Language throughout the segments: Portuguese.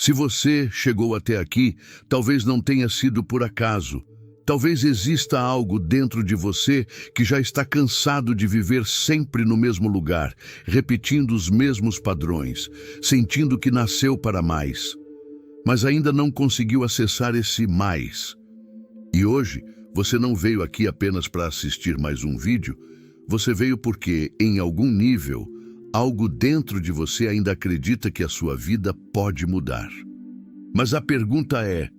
Se você chegou até aqui, talvez não tenha sido por acaso. Talvez exista algo dentro de você que já está cansado de viver sempre no mesmo lugar, repetindo os mesmos padrões, sentindo que nasceu para mais, mas ainda não conseguiu acessar esse mais. E hoje, você não veio aqui apenas para assistir mais um vídeo, você veio porque, em algum nível, algo dentro de você ainda acredita que a sua vida pode mudar. Mas a pergunta é: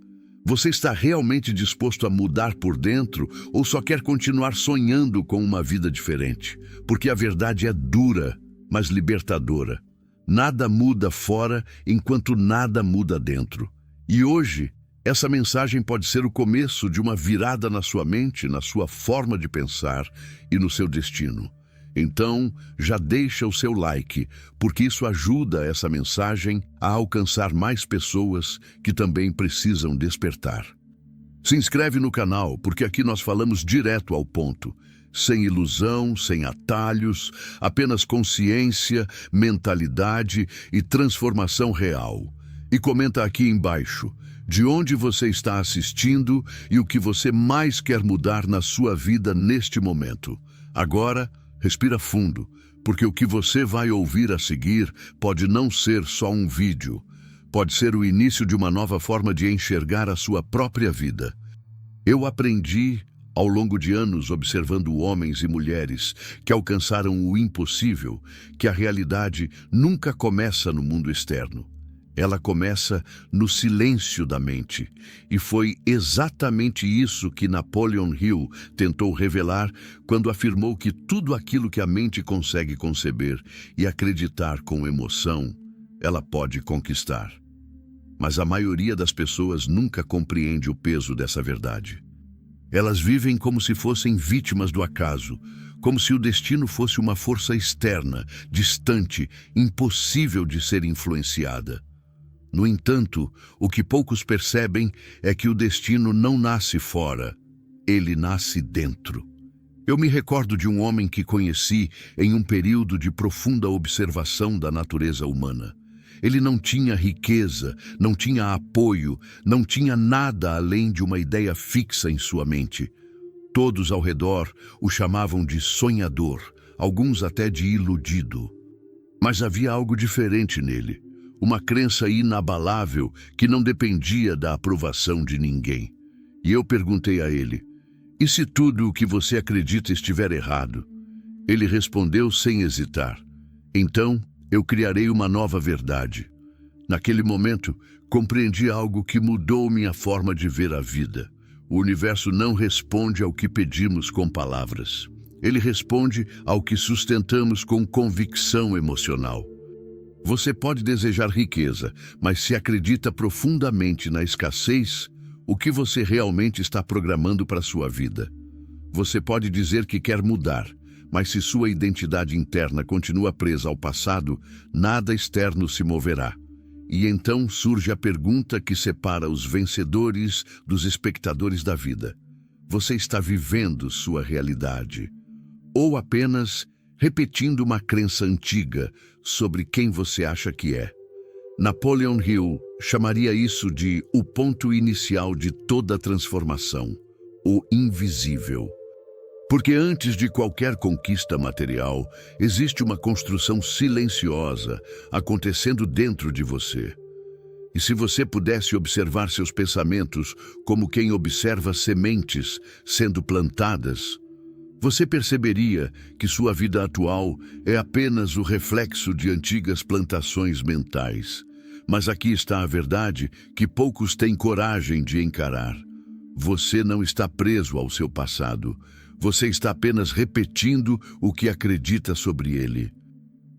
você está realmente disposto a mudar por dentro ou só quer continuar sonhando com uma vida diferente? Porque a verdade é dura, mas libertadora. Nada muda fora enquanto nada muda dentro. E hoje, essa mensagem pode ser o começo de uma virada na sua mente, na sua forma de pensar e no seu destino. Então, já deixa o seu like, porque isso ajuda essa mensagem a alcançar mais pessoas que também precisam despertar. Se inscreve no canal, porque aqui nós falamos direto ao ponto, sem ilusão, sem atalhos, apenas consciência, mentalidade e transformação real. E comenta aqui embaixo de onde você está assistindo e o que você mais quer mudar na sua vida neste momento. Agora, respira fundo, porque o que você vai ouvir a seguir pode não ser só um vídeo. Pode ser o início de uma nova forma de enxergar a sua própria vida. Eu aprendi, ao longo de anos observando homens e mulheres que alcançaram o impossível, que a realidade nunca começa no mundo externo. Ela começa no silêncio da mente. E foi exatamente isso que Napoleon Hill tentou revelar quando afirmou que tudo aquilo que a mente consegue conceber e acreditar com emoção, ela pode conquistar. Mas a maioria das pessoas nunca compreende o peso dessa verdade. Elas vivem como se fossem vítimas do acaso, como se o destino fosse uma força externa, distante, impossível de ser influenciada. No entanto, o que poucos percebem é que o destino não nasce fora, ele nasce dentro. Eu me recordo de um homem que conheci em um período de profunda observação da natureza humana. Ele não tinha riqueza, não tinha apoio, não tinha nada além de uma ideia fixa em sua mente. Todos ao redor o chamavam de sonhador, alguns até de iludido. Mas havia algo diferente nele. Uma crença inabalável que não dependia da aprovação de ninguém. E eu perguntei a ele: e se tudo o que você acredita estiver errado? Ele respondeu sem hesitar: então eu criarei uma nova verdade. Naquele momento, compreendi algo que mudou minha forma de ver a vida. O universo não responde ao que pedimos com palavras. Ele responde ao que sustentamos com convicção emocional. Você pode desejar riqueza, mas se acredita profundamente na escassez, o que você realmente está programando para a sua vida? Você pode dizer que quer mudar, mas se sua identidade interna continua presa ao passado, nada externo se moverá. E então surge a pergunta que separa os vencedores dos espectadores da vida. Você está vivendo sua realidade, ou apenas repetindo uma crença antiga sobre quem você acha que é? Napoleon Hill chamaria isso de o ponto inicial de toda transformação, o invisível. Porque antes de qualquer conquista material, existe uma construção silenciosa acontecendo dentro de você. E se você pudesse observar seus pensamentos como quem observa sementes sendo plantadas, você perceberia que sua vida atual é apenas o reflexo de antigas plantações mentais. Mas aqui está a verdade que poucos têm coragem de encarar. Você não está preso ao seu passado. Você está apenas repetindo o que acredita sobre ele.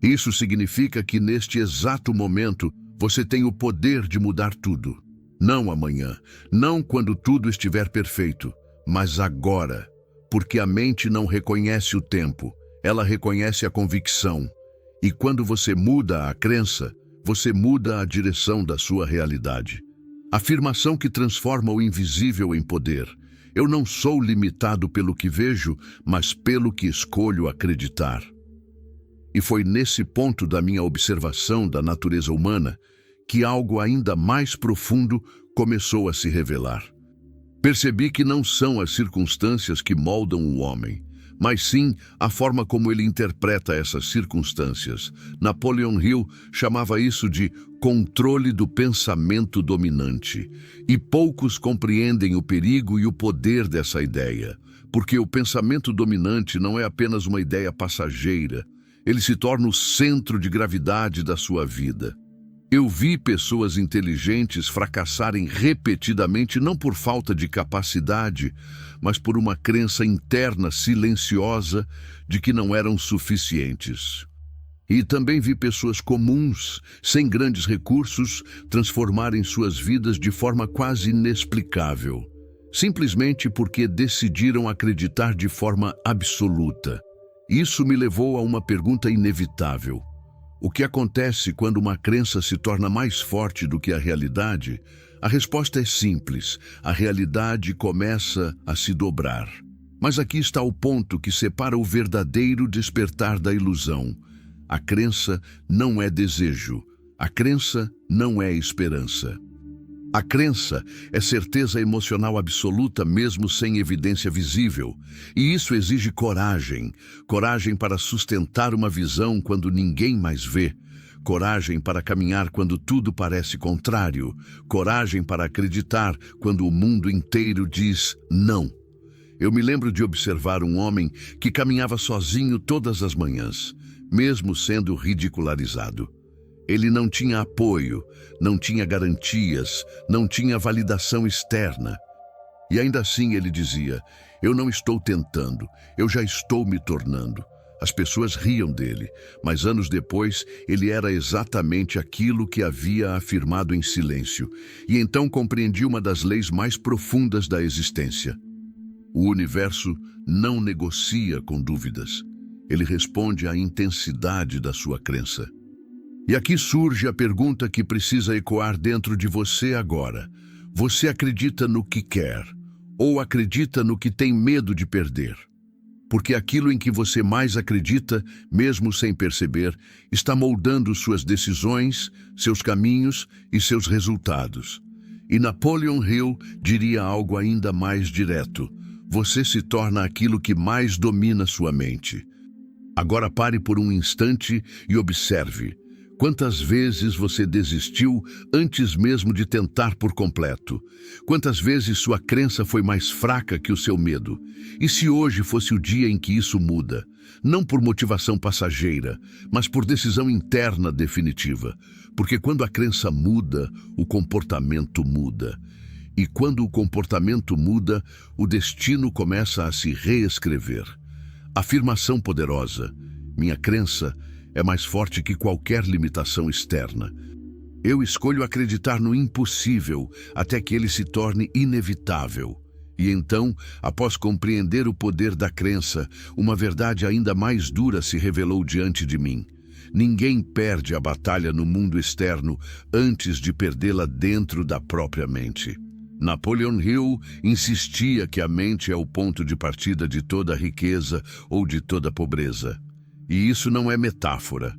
Isso significa que neste exato momento você tem o poder de mudar tudo. Não amanhã, não quando tudo estiver perfeito, mas agora. Porque a mente não reconhece o tempo, ela reconhece a convicção. E quando você muda a crença, você muda a direção da sua realidade. Afirmação que transforma o invisível em poder. Eu não sou limitado pelo que vejo, mas pelo que escolho acreditar. E foi nesse ponto da minha observação da natureza humana que algo ainda mais profundo começou a se revelar. Percebi que não são as circunstâncias que moldam o homem, mas sim a forma como ele interpreta essas circunstâncias. Napoleon Hill chamava isso de controle do pensamento dominante. E poucos compreendem o perigo e o poder dessa ideia, porque o pensamento dominante não é apenas uma ideia passageira, ele se torna o centro de gravidade da sua vida. Eu vi pessoas inteligentes fracassarem repetidamente não por falta de capacidade, mas por uma crença interna silenciosa de que não eram suficientes. E também vi pessoas comuns, sem grandes recursos, transformarem suas vidas de forma quase inexplicável, simplesmente porque decidiram acreditar de forma absoluta. Isso me levou a uma pergunta inevitável. O que acontece quando uma crença se torna mais forte do que a realidade? A resposta é simples: a realidade começa a se dobrar. Mas aqui está o ponto que separa o verdadeiro despertar da ilusão. A crença não é desejo. A crença não é esperança. A crença é certeza emocional absoluta mesmo sem evidência visível. E isso exige coragem. Coragem para sustentar uma visão quando ninguém mais vê. Coragem para caminhar quando tudo parece contrário. Coragem para acreditar quando o mundo inteiro diz não. Eu me lembro de observar um homem que caminhava sozinho todas as manhãs, mesmo sendo ridicularizado. Ele não tinha apoio, não tinha garantias, não tinha validação externa. E ainda assim ele dizia: eu não estou tentando, eu já estou me tornando. As pessoas riam dele, mas anos depois ele era exatamente aquilo que havia afirmado em silêncio. E então compreendi uma das leis mais profundas da existência. O universo não negocia com dúvidas. Ele responde à intensidade da sua crença. E aqui surge a pergunta que precisa ecoar dentro de você agora. Você acredita no que quer ou acredita no que tem medo de perder? Porque aquilo em que você mais acredita, mesmo sem perceber, está moldando suas decisões, seus caminhos e seus resultados. E Napoleon Hill diria algo ainda mais direto: você se torna aquilo que mais domina sua mente. Agora pare por um instante e observe. Quantas vezes você desistiu antes mesmo de tentar por completo? Quantas vezes sua crença foi mais fraca que o seu medo? E se hoje fosse o dia em que isso muda? Não por motivação passageira, mas por decisão interna definitiva. Porque quando a crença muda, o comportamento muda. E quando o comportamento muda, o destino começa a se reescrever. Afirmação poderosa: minha crença é mais forte que qualquer limitação externa. Eu escolho acreditar no impossível até que ele se torne inevitável. E então, após compreender o poder da crença, uma verdade ainda mais dura se revelou diante de mim. Ninguém perde a batalha no mundo externo antes de perdê-la dentro da própria mente. Napoleon Hill insistia que a mente é o ponto de partida de toda riqueza ou de toda pobreza. E isso não é metáfora,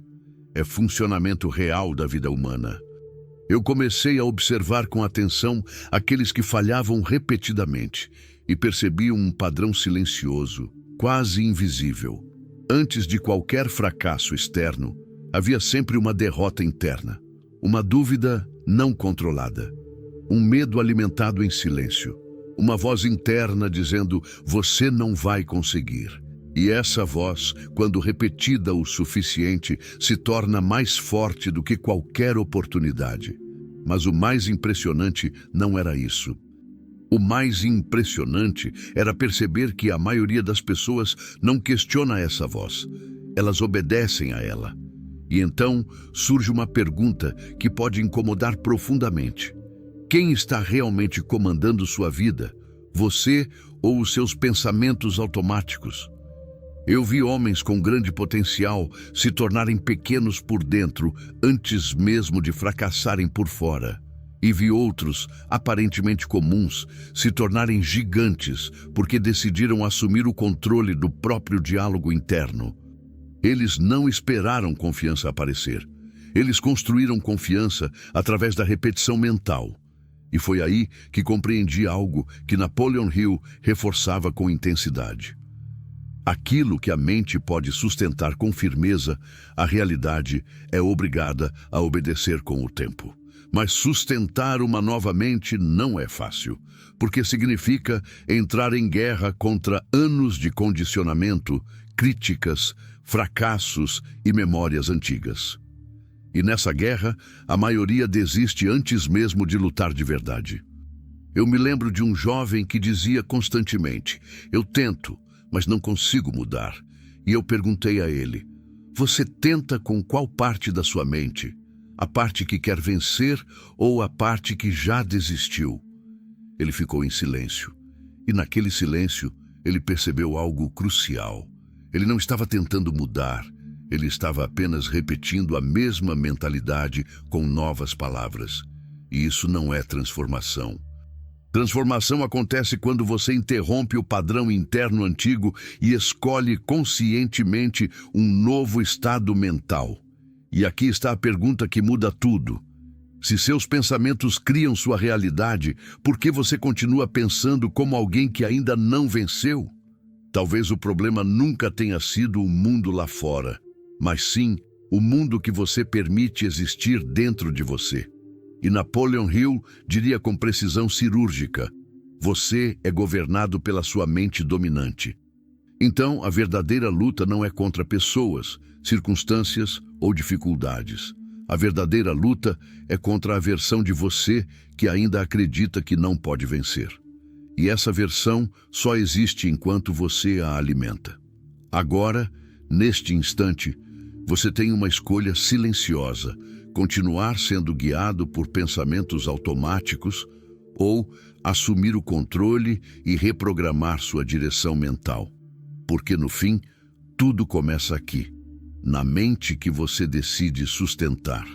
é funcionamento real da vida humana. Eu comecei a observar com atenção aqueles que falhavam repetidamente e percebi um padrão silencioso, quase invisível. Antes de qualquer fracasso externo, havia sempre uma derrota interna, uma dúvida não controlada, um medo alimentado em silêncio, uma voz interna dizendo: você não vai conseguir. E essa voz, quando repetida o suficiente, se torna mais forte do que qualquer oportunidade. Mas o mais impressionante não era isso. O mais impressionante era perceber que a maioria das pessoas não questiona essa voz. Elas obedecem a ela. E então surge uma pergunta que pode incomodar profundamente. Quem está realmente comandando sua vida? Você ou os seus pensamentos automáticos? Eu vi homens com grande potencial se tornarem pequenos por dentro antes mesmo de fracassarem por fora. E vi outros, aparentemente comuns, se tornarem gigantes porque decidiram assumir o controle do próprio diálogo interno. Eles não esperaram confiança aparecer. Eles construíram confiança através da repetição mental. E foi aí que compreendi algo que Napoleon Hill reforçava com intensidade. Aquilo que a mente pode sustentar com firmeza, a realidade é obrigada a obedecer com o tempo. Mas sustentar uma nova mente não é fácil, porque significa entrar em guerra contra anos de condicionamento, críticas, fracassos e memórias antigas. E nessa guerra, a maioria desiste antes mesmo de lutar de verdade. Eu me lembro de um jovem que dizia constantemente: "Eu tento, mas não consigo mudar." E eu perguntei a ele: "Você tenta com qual parte da sua mente? A parte que quer vencer ou a parte que já desistiu?" Ele ficou em silêncio. E naquele silêncio, ele percebeu algo crucial. Ele não estava tentando mudar. Ele estava apenas repetindo a mesma mentalidade com novas palavras. E isso não é transformação. Transformação acontece quando você interrompe o padrão interno antigo e escolhe conscientemente um novo estado mental. E aqui está a pergunta que muda tudo. Se seus pensamentos criam sua realidade, por que você continua pensando como alguém que ainda não venceu? Talvez o problema nunca tenha sido o mundo lá fora, mas sim o mundo que você permite existir dentro de você. E Napoleon Hill diria com precisão cirúrgica: você é governado pela sua mente dominante. Então, a verdadeira luta não é contra pessoas, circunstâncias ou dificuldades. A verdadeira luta é contra a versão de você que ainda acredita que não pode vencer. E essa versão só existe enquanto você a alimenta. Agora, neste instante, você tem uma escolha silenciosa: continuar sendo guiado por pensamentos automáticos ou assumir o controle e reprogramar sua direção mental. Porque no fim, tudo começa aqui, na mente que você decide sustentar.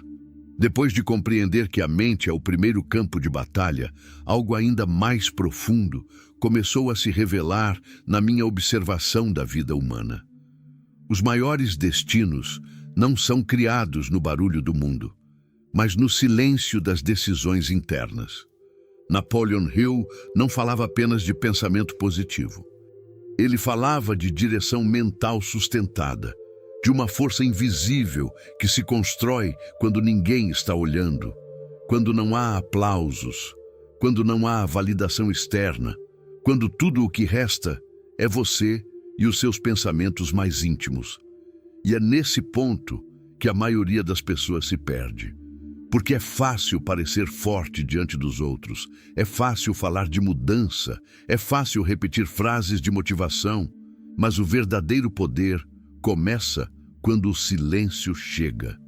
Depois de compreender que a mente é o primeiro campo de batalha, algo ainda mais profundo começou a se revelar na minha observação da vida humana. Os maiores destinos não são criados no barulho do mundo, mas no silêncio das decisões internas. Napoleon Hill não falava apenas de pensamento positivo. Ele falava de direção mental sustentada, de uma força invisível que se constrói quando ninguém está olhando, quando não há aplausos, quando não há validação externa, quando tudo o que resta é você e os seus pensamentos mais íntimos. E é nesse ponto que a maioria das pessoas se perde. Porque é fácil parecer forte diante dos outros, é fácil falar de mudança, é fácil repetir frases de motivação, mas o verdadeiro poder começa quando o silêncio chega.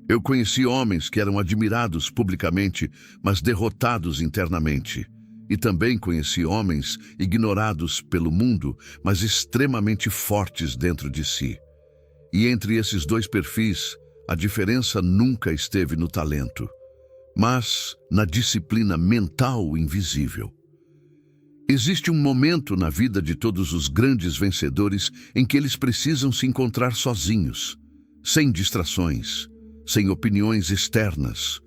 Eu conheci homens que eram admirados publicamente, mas derrotados internamente. E também conheci homens ignorados pelo mundo, mas extremamente fortes dentro de si. E entre esses dois perfis, a diferença nunca esteve no talento, mas na disciplina mental invisível. Existe um momento na vida de todos os grandes vencedores em que eles precisam se encontrar sozinhos, sem distrações, sem opiniões externas,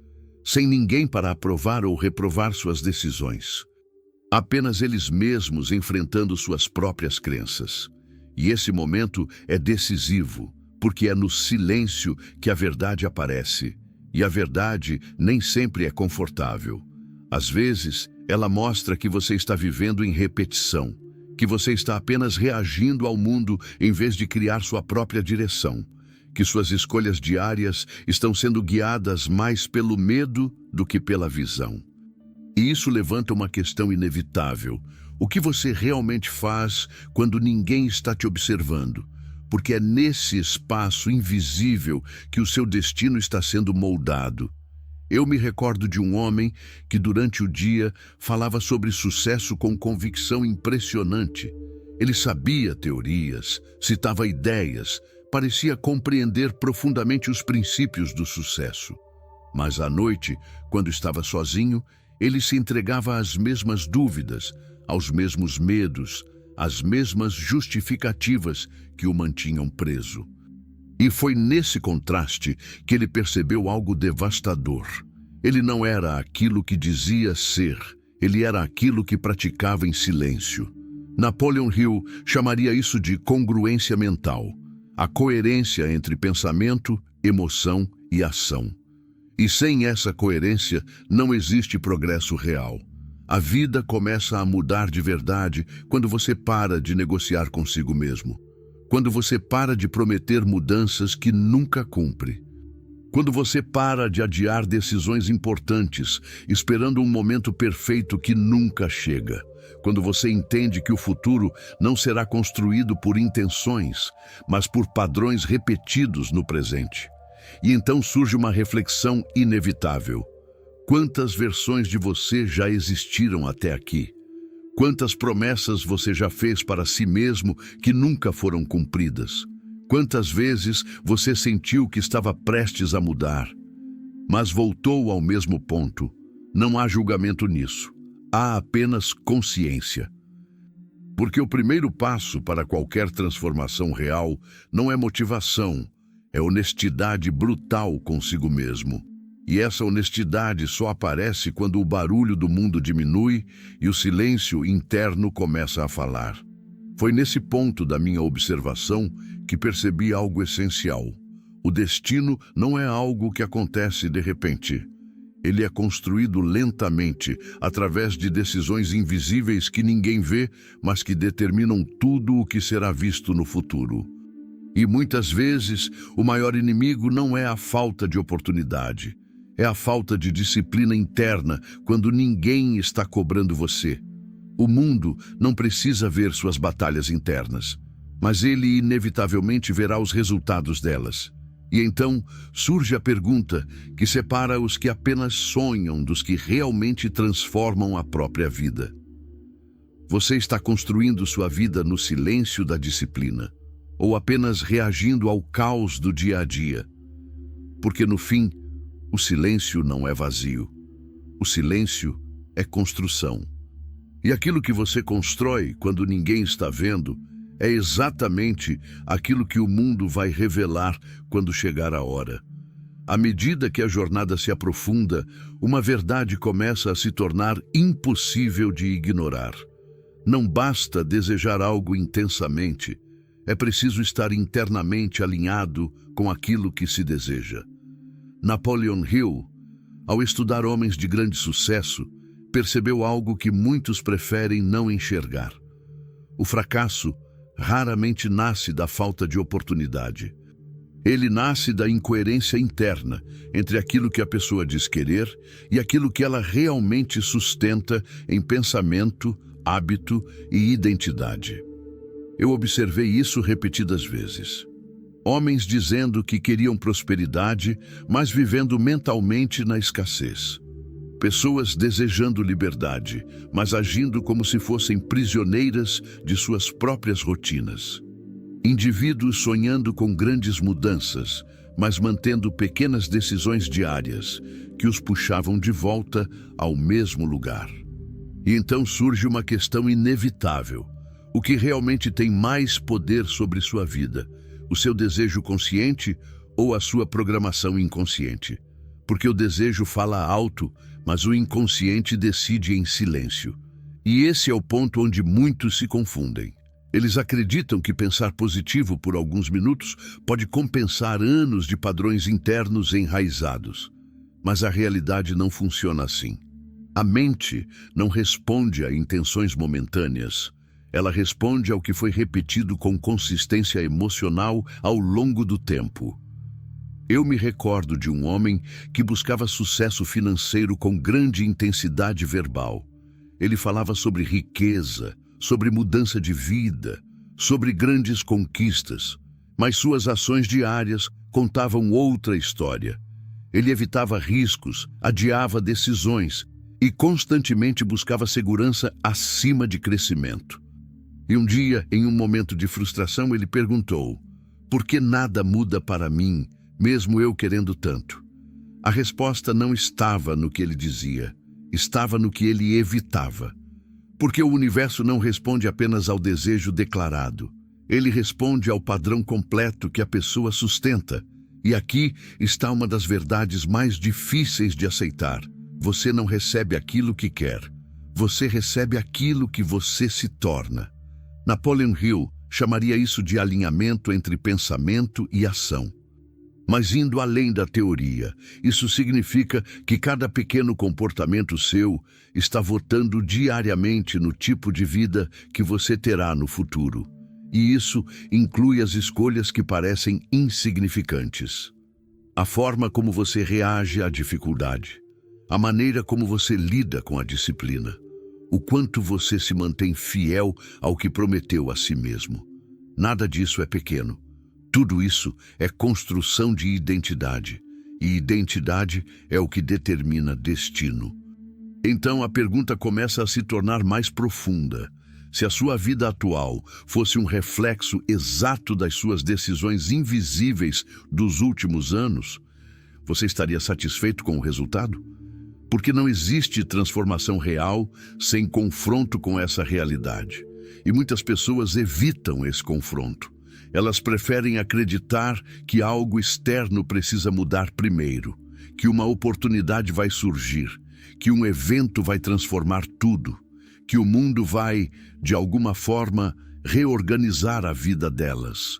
sem ninguém para aprovar ou reprovar suas decisões. Apenas eles mesmos enfrentando suas próprias crenças. E esse momento é decisivo, porque é no silêncio que a verdade aparece. E a verdade nem sempre é confortável. Às vezes, ela mostra que você está vivendo em repetição, que você está apenas reagindo ao mundo em vez de criar sua própria direção, que suas escolhas diárias estão sendo guiadas mais pelo medo do que pela visão. E isso levanta uma questão inevitável: o que você realmente faz quando ninguém está te observando? Porque é nesse espaço invisível que o seu destino está sendo moldado. Eu me recordo de um homem que durante o dia falava sobre sucesso com convicção impressionante. Ele sabia teorias, citava ideias, parecia compreender profundamente os princípios do sucesso. Mas à noite, quando estava sozinho, ele se entregava às mesmas dúvidas, aos mesmos medos, às mesmas justificativas que o mantinham preso. E foi nesse contraste que ele percebeu algo devastador. Ele não era aquilo que dizia ser, ele era aquilo que praticava em silêncio. Napoleon Hill chamaria isso de congruência mental, a coerência entre pensamento, emoção e ação. E sem essa coerência não existe progresso real. A vida começa a mudar de verdade quando você para de negociar consigo mesmo. Quando você para de prometer mudanças que nunca cumpre. Quando você para de adiar decisões importantes, esperando um momento perfeito que nunca chega. Quando você entende que o futuro não será construído por intenções, mas por padrões repetidos no presente. E então surge uma reflexão inevitável. Quantas versões de você já existiram até aqui? Quantas promessas você já fez para si mesmo que nunca foram cumpridas? Quantas vezes você sentiu que estava prestes a mudar, mas voltou ao mesmo ponto? Não há julgamento nisso. Há apenas consciência. Porque o primeiro passo para qualquer transformação real não é motivação, é honestidade brutal consigo mesmo. E essa honestidade só aparece quando o barulho do mundo diminui e o silêncio interno começa a falar. Foi nesse ponto da minha observação que percebi algo essencial. O destino não é algo que acontece de repente. Ele é construído lentamente, através de decisões invisíveis que ninguém vê, mas que determinam tudo o que será visto no futuro. E muitas vezes, o maior inimigo não é a falta de oportunidade. É a falta de disciplina interna quando ninguém está cobrando você. O mundo não precisa ver suas batalhas internas, mas ele inevitavelmente verá os resultados delas. E então surge a pergunta que separa os que apenas sonham dos que realmente transformam a própria vida. Você está construindo sua vida no silêncio da disciplina, ou apenas reagindo ao caos do dia a dia? Porque no fim, o silêncio não é vazio. O silêncio é construção. E aquilo que você constrói quando ninguém está vendo é exatamente aquilo que o mundo vai revelar quando chegar a hora. À medida que a jornada se aprofunda, uma verdade começa a se tornar impossível de ignorar. Não basta desejar algo intensamente, é preciso estar internamente alinhado com aquilo que se deseja. Napoleon Hill, ao estudar homens de grande sucesso, percebeu algo que muitos preferem não enxergar. O fracasso raramente nasce da falta de oportunidade. Ele nasce da incoerência interna entre aquilo que a pessoa diz querer e aquilo que ela realmente sustenta em pensamento, hábito e identidade. Eu observei isso repetidas vezes. Homens dizendo que queriam prosperidade, mas vivendo mentalmente na escassez. Pessoas desejando liberdade, mas agindo como se fossem prisioneiras de suas próprias rotinas. Indivíduos sonhando com grandes mudanças, mas mantendo pequenas decisões diárias que os puxavam de volta ao mesmo lugar. E então surge uma questão inevitável. O que realmente tem mais poder sobre sua vida? O seu desejo consciente ou a sua programação inconsciente? Porque o desejo fala alto, mas o inconsciente decide em silêncio. E esse é o ponto onde muitos se confundem. Eles acreditam que pensar positivo por alguns minutos pode compensar anos de padrões internos enraizados. Mas a realidade não funciona assim. A mente não responde a intenções momentâneas. Ela responde ao que foi repetido com consistência emocional ao longo do tempo. Eu me recordo de um homem que buscava sucesso financeiro com grande intensidade verbal. Ele falava sobre riqueza, sobre mudança de vida, sobre grandes conquistas, mas suas ações diárias contavam outra história. Ele evitava riscos, adiava decisões e constantemente buscava segurança acima de crescimento. E um dia, em um momento de frustração, ele perguntou: por que nada muda para mim, mesmo eu querendo tanto? A resposta não estava no que ele dizia, estava no que ele evitava. Porque o universo não responde apenas ao desejo declarado, Ele responde ao padrão completo que a pessoa sustenta. E aqui está uma das verdades mais difíceis de aceitar. Você não recebe aquilo que quer. Você recebe aquilo que você se torna. Napoleon Hill chamaria isso de alinhamento entre pensamento e ação. Mas indo além da teoria, isso significa que cada pequeno comportamento seu está votando diariamente no tipo de vida que você terá no futuro. E isso inclui as escolhas que parecem insignificantes. A forma como você reage à dificuldade, a maneira como você lida com a disciplina, o quanto você se mantém fiel ao que prometeu a si mesmo. Nada disso é pequeno. Tudo isso é construção de identidade, e identidade é o que determina destino. Então a pergunta começa a se tornar mais profunda. Se a sua vida atual fosse um reflexo exato das suas decisões invisíveis dos últimos anos, você estaria satisfeito com o resultado? Porque não existe transformação real sem confronto com essa realidade. E muitas pessoas evitam esse confronto. Elas preferem acreditar que algo externo precisa mudar primeiro, que uma oportunidade vai surgir, que um evento vai transformar tudo, que o mundo vai, de alguma forma, reorganizar a vida delas.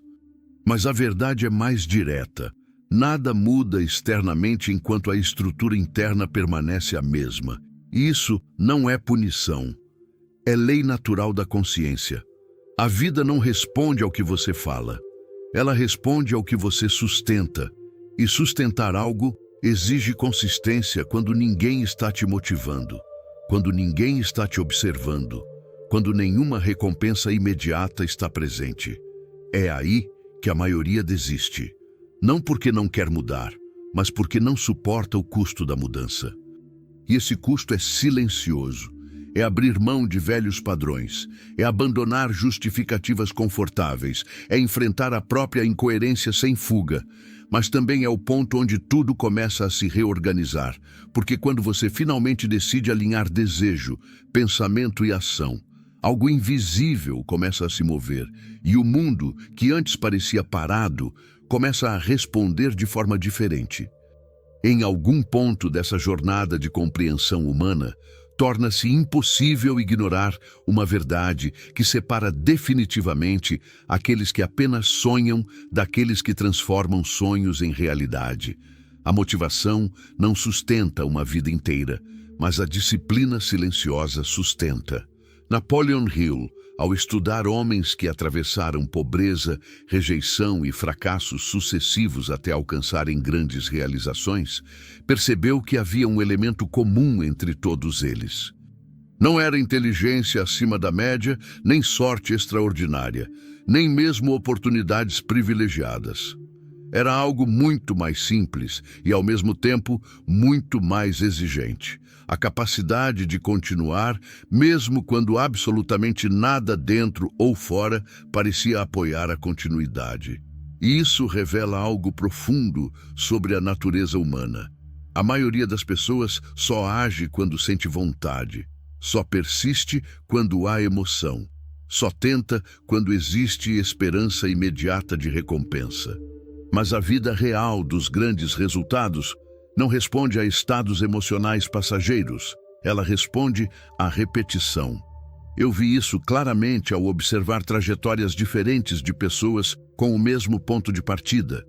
Mas a verdade é mais direta. Nada muda externamente enquanto a estrutura interna permanece a mesma. E isso não é punição. É lei natural da consciência. A vida não responde ao que você fala. Ela responde ao que você sustenta. E sustentar algo exige consistência quando ninguém está te motivando, quando ninguém está te observando, quando nenhuma recompensa imediata está presente. É aí que a maioria desiste. Não porque não quer mudar, mas porque não suporta o custo da mudança. E esse custo é silencioso. É abrir mão de velhos padrões, é abandonar justificativas confortáveis, é enfrentar a própria incoerência sem fuga. Mas também é o ponto onde tudo começa a se reorganizar, porque quando você finalmente decide alinhar desejo, pensamento e ação, algo invisível começa a se mover, e o mundo, que antes parecia parado, começa a responder de forma diferente. Em algum ponto dessa jornada de compreensão humana, torna-se impossível ignorar uma verdade que separa definitivamente aqueles que apenas sonham daqueles que transformam sonhos em realidade. A motivação não sustenta uma vida inteira, mas a disciplina silenciosa sustenta. Napoleon Hill, ao estudar homens que atravessaram pobreza, rejeição e fracassos sucessivos até alcançarem grandes realizações, percebeu que havia um elemento comum entre todos eles. Não era inteligência acima da média, nem sorte extraordinária, nem mesmo oportunidades privilegiadas. Era algo muito mais simples e, ao mesmo tempo, muito mais exigente. A capacidade de continuar, mesmo quando absolutamente nada dentro ou fora parecia apoiar a continuidade. E isso revela algo profundo sobre a natureza humana. A maioria das pessoas só age quando sente vontade, só persiste quando há emoção, só tenta quando existe esperança imediata de recompensa. Mas a vida real dos grandes resultados não responde a estados emocionais passageiros, ela responde à repetição. Eu vi isso claramente ao observar trajetórias diferentes de pessoas com o mesmo ponto de partida.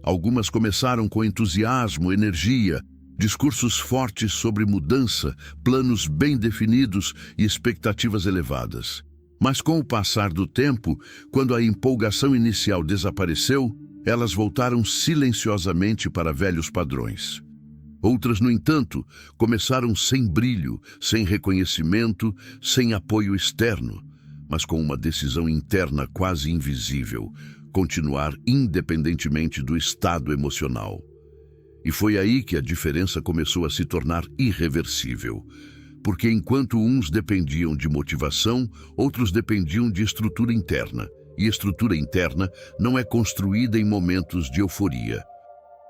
Algumas começaram com entusiasmo, energia, discursos fortes sobre mudança, planos bem definidos e expectativas elevadas. Mas com o passar do tempo, quando a empolgação inicial desapareceu, elas voltaram silenciosamente para velhos padrões. Outras, no entanto, começaram sem brilho, sem reconhecimento, sem apoio externo, mas com uma decisão interna quase invisível: continuar independentemente do estado emocional. E foi aí que a diferença começou a se tornar irreversível, porque enquanto uns dependiam de motivação, outros dependiam de estrutura interna. E estrutura interna não é construída em momentos de euforia.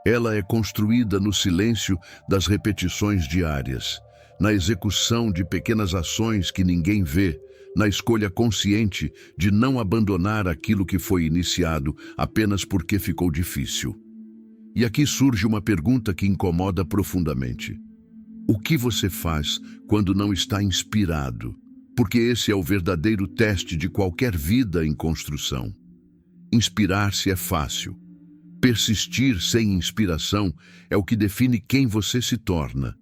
Ela é construída no silêncio das repetições diárias, na execução de pequenas ações que ninguém vê, na escolha consciente de não abandonar aquilo que foi iniciado apenas porque ficou difícil. E aqui surge uma pergunta que incomoda profundamente. O que você faz quando não está inspirado? Porque esse é o verdadeiro teste de qualquer vida em construção. Inspirar-se é fácil. Persistir sem inspiração é o que define quem você se torna.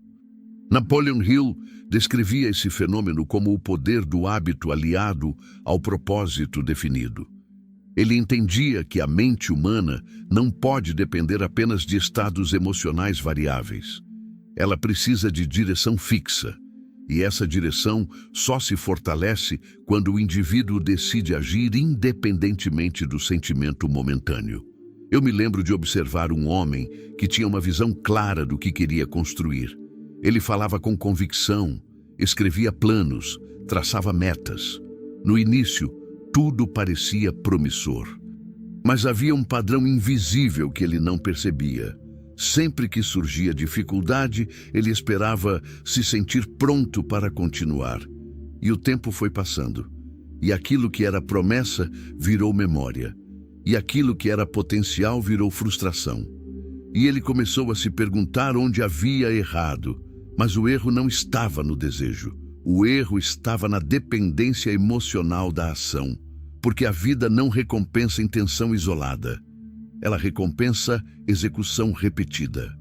Napoleon Hill descrevia esse fenômeno como o poder do hábito aliado ao propósito definido. Ele entendia que a mente humana não pode depender apenas de estados emocionais variáveis. Ela precisa de direção fixa, e essa direção só se fortalece quando o indivíduo decide agir independentemente do sentimento momentâneo. Eu me lembro de observar um homem que tinha uma visão clara do que queria construir. Ele falava com convicção, escrevia planos, traçava metas. No início, tudo parecia promissor. Mas havia um padrão invisível que ele não percebia. Sempre que surgia dificuldade, ele esperava se sentir pronto para continuar. E o tempo foi passando. E aquilo que era promessa virou memória. E aquilo que era potencial virou frustração. E ele começou a se perguntar onde havia errado. Mas o erro não estava no desejo. O erro estava na dependência emocional da ação. Porque a vida não recompensa intenção isolada. Ela recompensa execução repetida.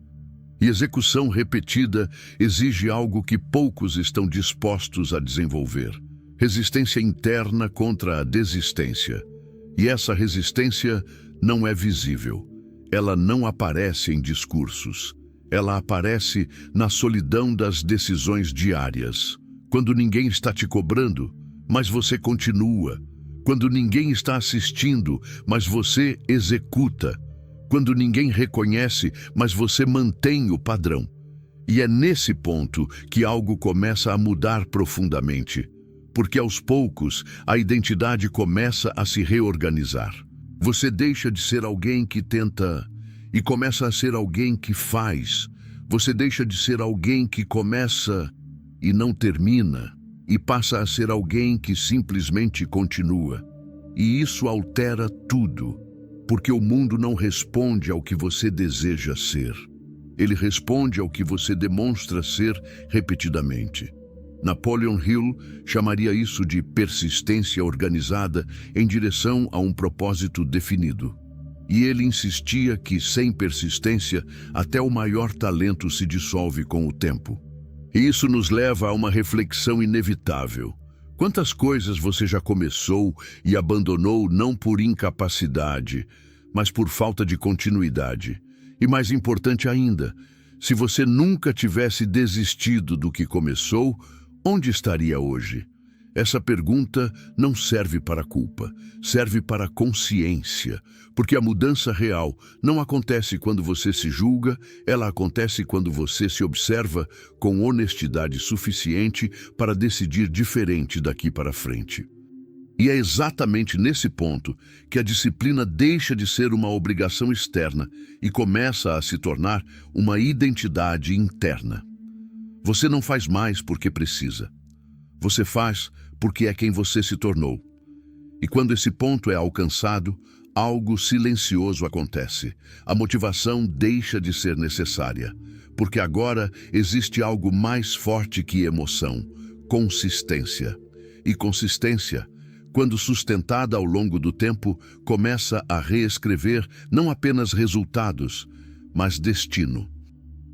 E execução repetida exige algo que poucos estão dispostos a desenvolver. Resistência interna contra a desistência. E essa resistência não é visível. Ela não aparece em discursos. Ela aparece na solidão das decisões diárias. Quando ninguém está te cobrando, mas você continua. Quando ninguém está assistindo, mas você executa. Quando ninguém reconhece, mas você mantém o padrão. E é nesse ponto que algo começa a mudar profundamente. Porque aos poucos, a identidade começa a se reorganizar. Você deixa de ser alguém que tenta e começa a ser alguém que faz. Você deixa de ser alguém que começa e não termina. E passa a ser alguém que simplesmente continua. E isso altera tudo, porque o mundo não responde ao que você deseja ser. Ele responde ao que você demonstra ser repetidamente. Napoleon Hill chamaria isso de persistência organizada em direção a um propósito definido. E ele insistia que, sem persistência, até o maior talento se dissolve com o tempo. E isso nos leva a uma reflexão inevitável. Quantas coisas você já começou e abandonou não por incapacidade, mas por falta de continuidade? E mais importante ainda, se você nunca tivesse desistido do que começou, onde estaria hoje? Essa pergunta não serve para culpa, serve para consciência, porque a mudança real não acontece quando você se julga, ela acontece quando você se observa com honestidade suficiente para decidir diferente daqui para frente. E é exatamente nesse ponto que a disciplina deixa de ser uma obrigação externa e começa a se tornar uma identidade interna. Você não faz mais porque precisa. Você faz porque é quem você se tornou. E quando esse ponto é alcançado, algo silencioso acontece. A motivação deixa de ser necessária, porque agora existe algo mais forte que emoção: consistência. E consistência, quando sustentada ao longo do tempo, começa a reescrever não apenas resultados, mas destino.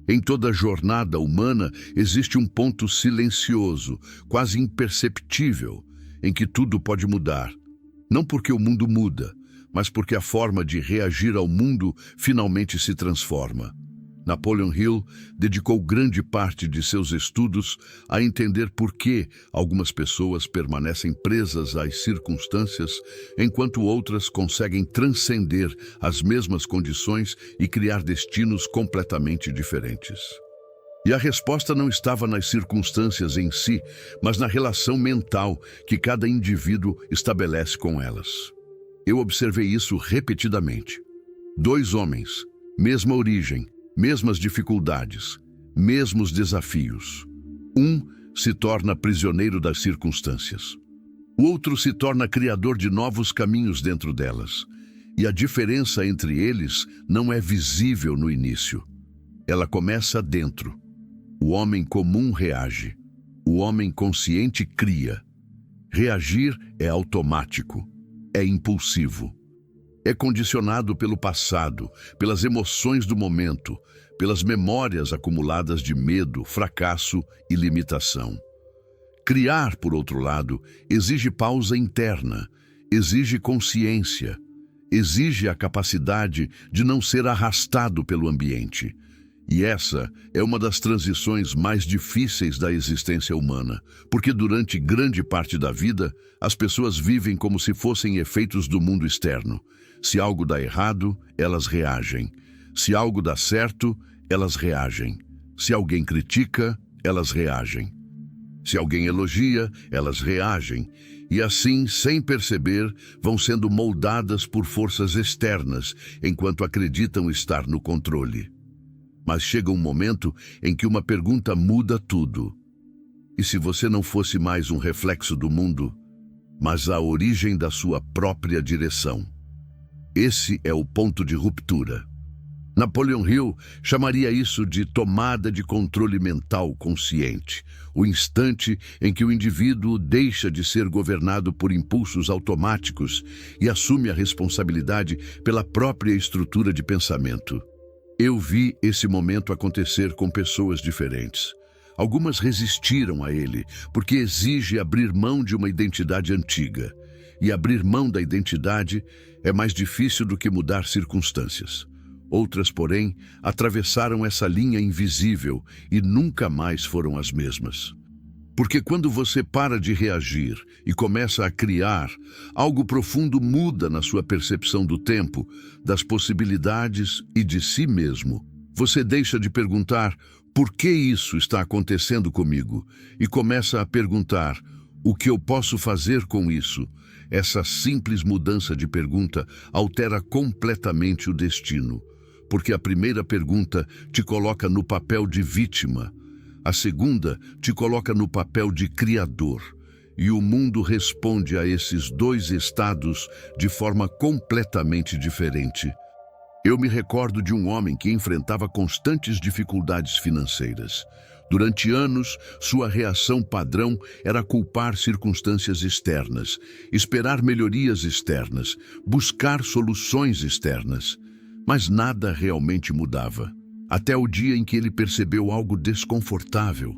Em toda a jornada humana existe um ponto silencioso, quase imperceptível, em que tudo pode mudar. Não porque o mundo muda, mas porque a forma de reagir ao mundo finalmente se transforma. Napoleon Hill dedicou grande parte de seus estudos a entender por que algumas pessoas permanecem presas às circunstâncias, enquanto outras conseguem transcender as mesmas condições e criar destinos completamente diferentes. E a resposta não estava nas circunstâncias em si, mas na relação mental que cada indivíduo estabelece com elas. Eu observei isso repetidamente. 2 homens, mesma origem, mesmas dificuldades, mesmos desafios. Um se torna prisioneiro das circunstâncias. O outro se torna criador de novos caminhos dentro delas. E a diferença entre eles não é visível no início. Ela começa dentro. O homem comum reage. O homem consciente cria. Reagir é automático. É impulsivo. É condicionado pelo passado, pelas emoções do momento, pelas memórias acumuladas de medo, fracasso e limitação. Criar, por outro lado, exige pausa interna, exige consciência, exige a capacidade de não ser arrastado pelo ambiente. E essa é uma das transições mais difíceis da existência humana, porque durante grande parte da vida, as pessoas vivem como se fossem efeitos do mundo externo. Se algo dá errado, elas reagem. Se algo dá certo, elas reagem. Se alguém critica, elas reagem. Se alguém elogia, elas reagem. E assim, sem perceber, vão sendo moldadas por forças externas, enquanto acreditam estar no controle. Mas chega um momento em que uma pergunta muda tudo. E se você não fosse mais um reflexo do mundo, mas a origem da sua própria direção? Esse é o ponto de ruptura. Napoleon Hill chamaria isso de tomada de controle mental consciente, o instante em que o indivíduo deixa de ser governado por impulsos automáticos e assume a responsabilidade pela própria estrutura de pensamento. Eu vi esse momento acontecer com pessoas diferentes. Algumas resistiram a ele, porque exige abrir mão de uma identidade antiga. E abrir mão da identidade é mais difícil do que mudar circunstâncias. Outras, porém, atravessaram essa linha invisível e nunca mais foram as mesmas. Porque quando você para de reagir e começa a criar, algo profundo muda na sua percepção do tempo, das possibilidades e de si mesmo. Você deixa de perguntar por que isso está acontecendo comigo e começa a perguntar o que eu posso fazer com isso. Essa simples mudança de pergunta altera completamente o destino, porque a primeira pergunta te coloca no papel de vítima, a segunda te coloca no papel de criador, e o mundo responde a esses dois estados de forma completamente diferente. Eu me recordo de um homem que enfrentava constantes dificuldades financeiras. Durante anos, sua reação padrão era culpar circunstâncias externas, esperar melhorias externas, buscar soluções externas. Mas nada realmente mudava. Até o dia em que ele percebeu algo desconfortável.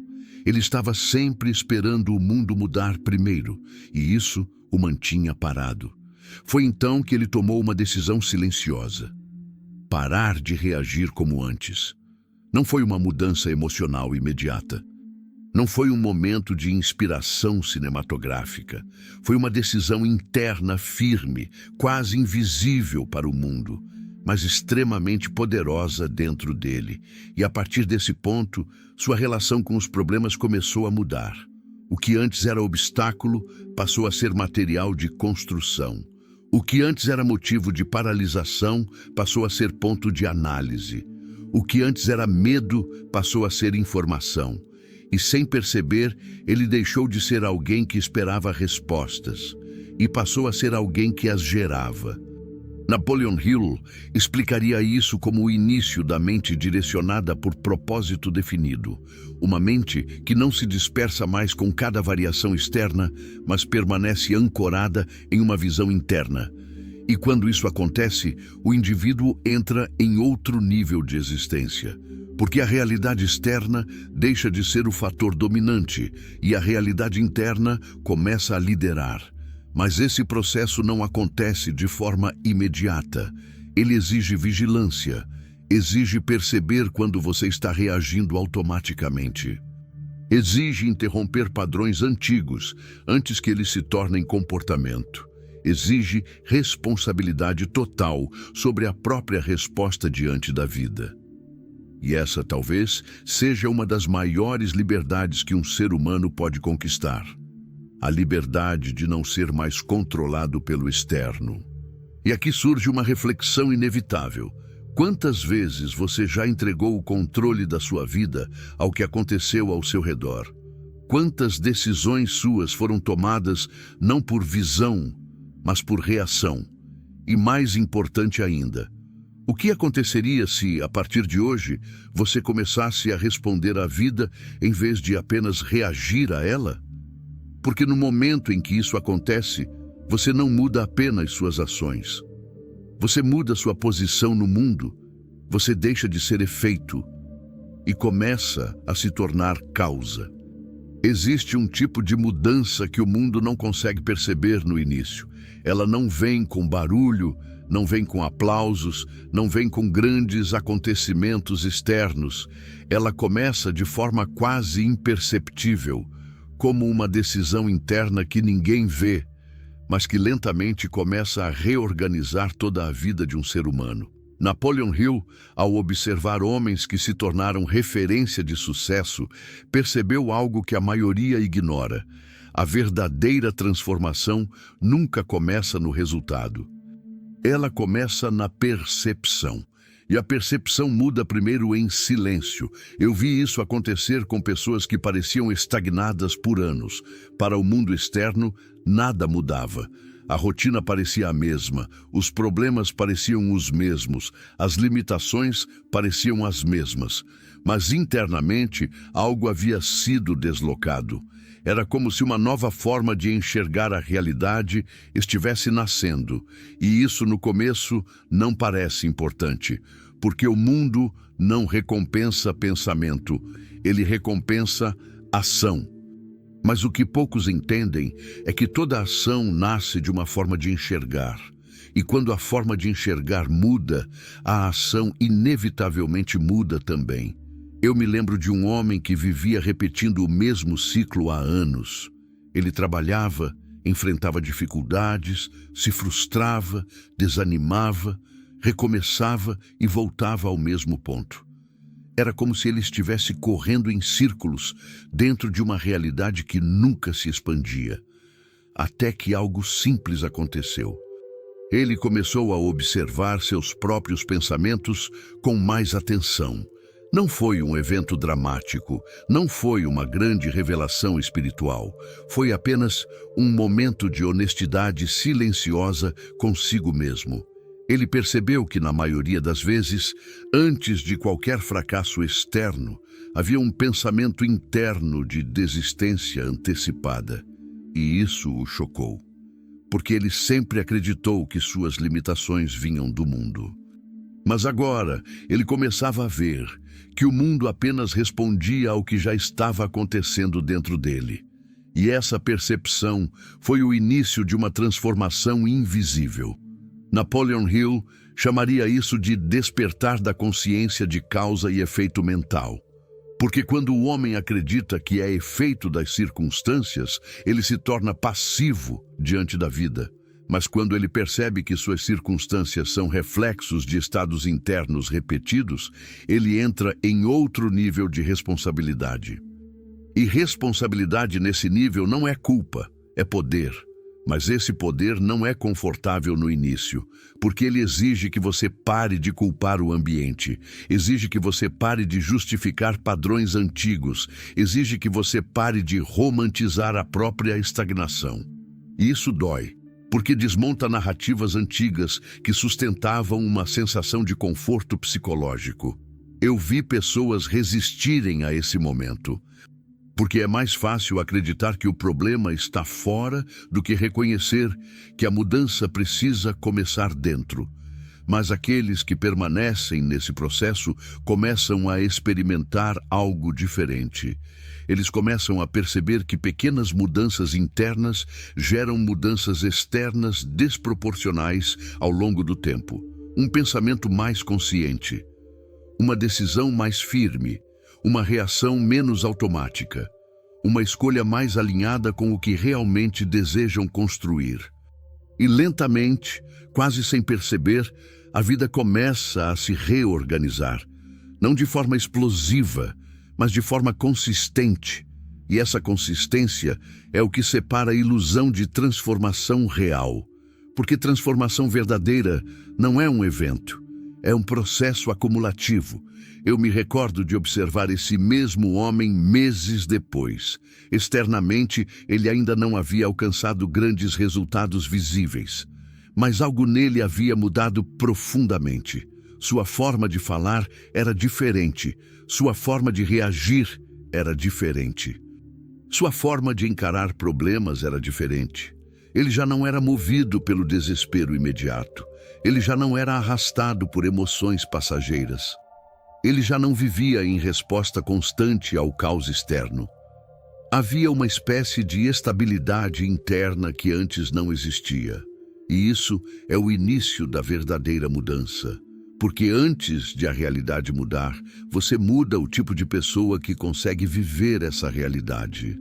Ele estava sempre esperando o mundo mudar primeiro, e isso o mantinha parado. Foi então que ele tomou uma decisão silenciosa. Parar de reagir como antes. Não foi uma mudança emocional imediata. Não foi um momento de inspiração cinematográfica. Foi uma decisão interna firme, quase invisível para o mundo, mas extremamente poderosa dentro dele. E a partir desse ponto, sua relação com os problemas começou a mudar. O que antes era obstáculo passou a ser material de construção. O que antes era motivo de paralisação passou a ser ponto de análise. O que antes era medo passou a ser informação. E sem perceber, ele deixou de ser alguém que esperava respostas e passou a ser alguém que as gerava. Napoleon Hill explicaria isso como o início da mente direcionada por propósito definido. Uma mente que não se dispersa mais com cada variação externa, mas permanece ancorada em uma visão interna. E quando isso acontece, o indivíduo entra em outro nível de existência, porque a realidade externa deixa de ser o fator dominante e a realidade interna começa a liderar. Mas esse processo não acontece de forma imediata. Ele exige vigilância, exige perceber quando você está reagindo automaticamente. Exige interromper padrões antigos antes que eles se tornem comportamento. Exige responsabilidade total sobre a própria resposta diante da vida. E essa talvez seja uma das maiores liberdades que um ser humano pode conquistar. A liberdade de não ser mais controlado pelo externo. E aqui surge uma reflexão inevitável. Quantas vezes você já entregou o controle da sua vida ao que aconteceu ao seu redor? Quantas decisões suas foram tomadas não por visão, mas por reação? E mais importante ainda, o que aconteceria se, a partir de hoje, você começasse a responder à vida em vez de apenas reagir a ela? Porque no momento em que isso acontece, você não muda apenas suas ações. Você muda sua posição no mundo, você deixa de ser efeito e começa a se tornar causa. Existe um tipo de mudança que o mundo não consegue perceber no início. Ela não vem com barulho, não vem com aplausos, não vem com grandes acontecimentos externos. Ela começa de forma quase imperceptível, como uma decisão interna que ninguém vê, mas que lentamente começa a reorganizar toda a vida de um ser humano. Napoleon Hill, ao observar homens que se tornaram referência de sucesso, percebeu algo que a maioria ignora. A verdadeira transformação nunca começa no resultado. Ela começa na percepção. E a percepção muda primeiro em silêncio. Eu vi isso acontecer com pessoas que pareciam estagnadas por anos. Para o mundo externo, nada mudava. A rotina parecia a mesma, os problemas pareciam os mesmos, as limitações pareciam as mesmas. Mas internamente, algo havia sido deslocado. Era como se uma nova forma de enxergar a realidade estivesse nascendo. E isso, no começo, não parece importante, porque o mundo não recompensa pensamento, ele recompensa ação. Mas o que poucos entendem é que toda ação nasce de uma forma de enxergar. E quando a forma de enxergar muda, a ação inevitavelmente muda também. Eu me lembro de um homem que vivia repetindo o mesmo ciclo há anos. Ele trabalhava, enfrentava dificuldades, se frustrava, desanimava, recomeçava e voltava ao mesmo ponto. Era como se ele estivesse correndo em círculos dentro de uma realidade que nunca se expandia. Até que algo simples aconteceu. Ele começou a observar seus próprios pensamentos com mais atenção. Não foi um evento dramático, não foi uma grande revelação espiritual. Foi apenas um momento de honestidade silenciosa consigo mesmo. Ele percebeu que, na maioria das vezes, antes de qualquer fracasso externo, havia um pensamento interno de desistência antecipada. E isso o chocou, porque ele sempre acreditou que suas limitações vinham do mundo. Mas agora ele começava a ver que o mundo apenas respondia ao que já estava acontecendo dentro dele. E essa percepção foi o início de uma transformação invisível. Napoleon Hill chamaria isso de despertar da consciência de causa e efeito mental. Porque quando o homem acredita que é efeito das circunstâncias, ele se torna passivo diante da vida. Mas quando ele percebe que suas circunstâncias são reflexos de estados internos repetidos, ele entra em outro nível de responsabilidade. E responsabilidade nesse nível não é culpa, é poder. Mas esse poder não é confortável no início, porque ele exige que você pare de culpar o ambiente, exige que você pare de justificar padrões antigos, exige que você pare de romantizar a própria estagnação. E isso dói, porque desmonta narrativas antigas que sustentavam uma sensação de conforto psicológico. Eu vi pessoas resistirem a esse momento, porque é mais fácil acreditar que o problema está fora do que reconhecer que a mudança precisa começar dentro. Mas aqueles que permanecem nesse processo começam a experimentar algo diferente. Eles começam a perceber que pequenas mudanças internas geram mudanças externas desproporcionais ao longo do tempo. Um pensamento mais consciente, uma decisão mais firme, uma reação menos automática, uma escolha mais alinhada com o que realmente desejam construir. E lentamente, quase sem perceber, a vida começa a se reorganizar, não de forma explosiva, mas de forma consistente. E essa consistência é o que separa a ilusão de transformação real. Porque transformação verdadeira não é um evento, É um processo acumulativo. Eu me recordo de observar esse mesmo homem meses depois. Externamente, ele ainda não havia alcançado grandes resultados visíveis. Mas algo nele havia mudado profundamente. Sua forma de falar era diferente. Sua forma de reagir era diferente. Sua forma de encarar problemas era diferente. Ele já não era movido pelo desespero imediato. Ele já não era arrastado por emoções passageiras. Ele já não vivia em resposta constante ao caos externo. Havia uma espécie de estabilidade interna que antes não existia. E isso é o início da verdadeira mudança. Porque antes de a realidade mudar, você muda o tipo de pessoa que consegue viver essa realidade.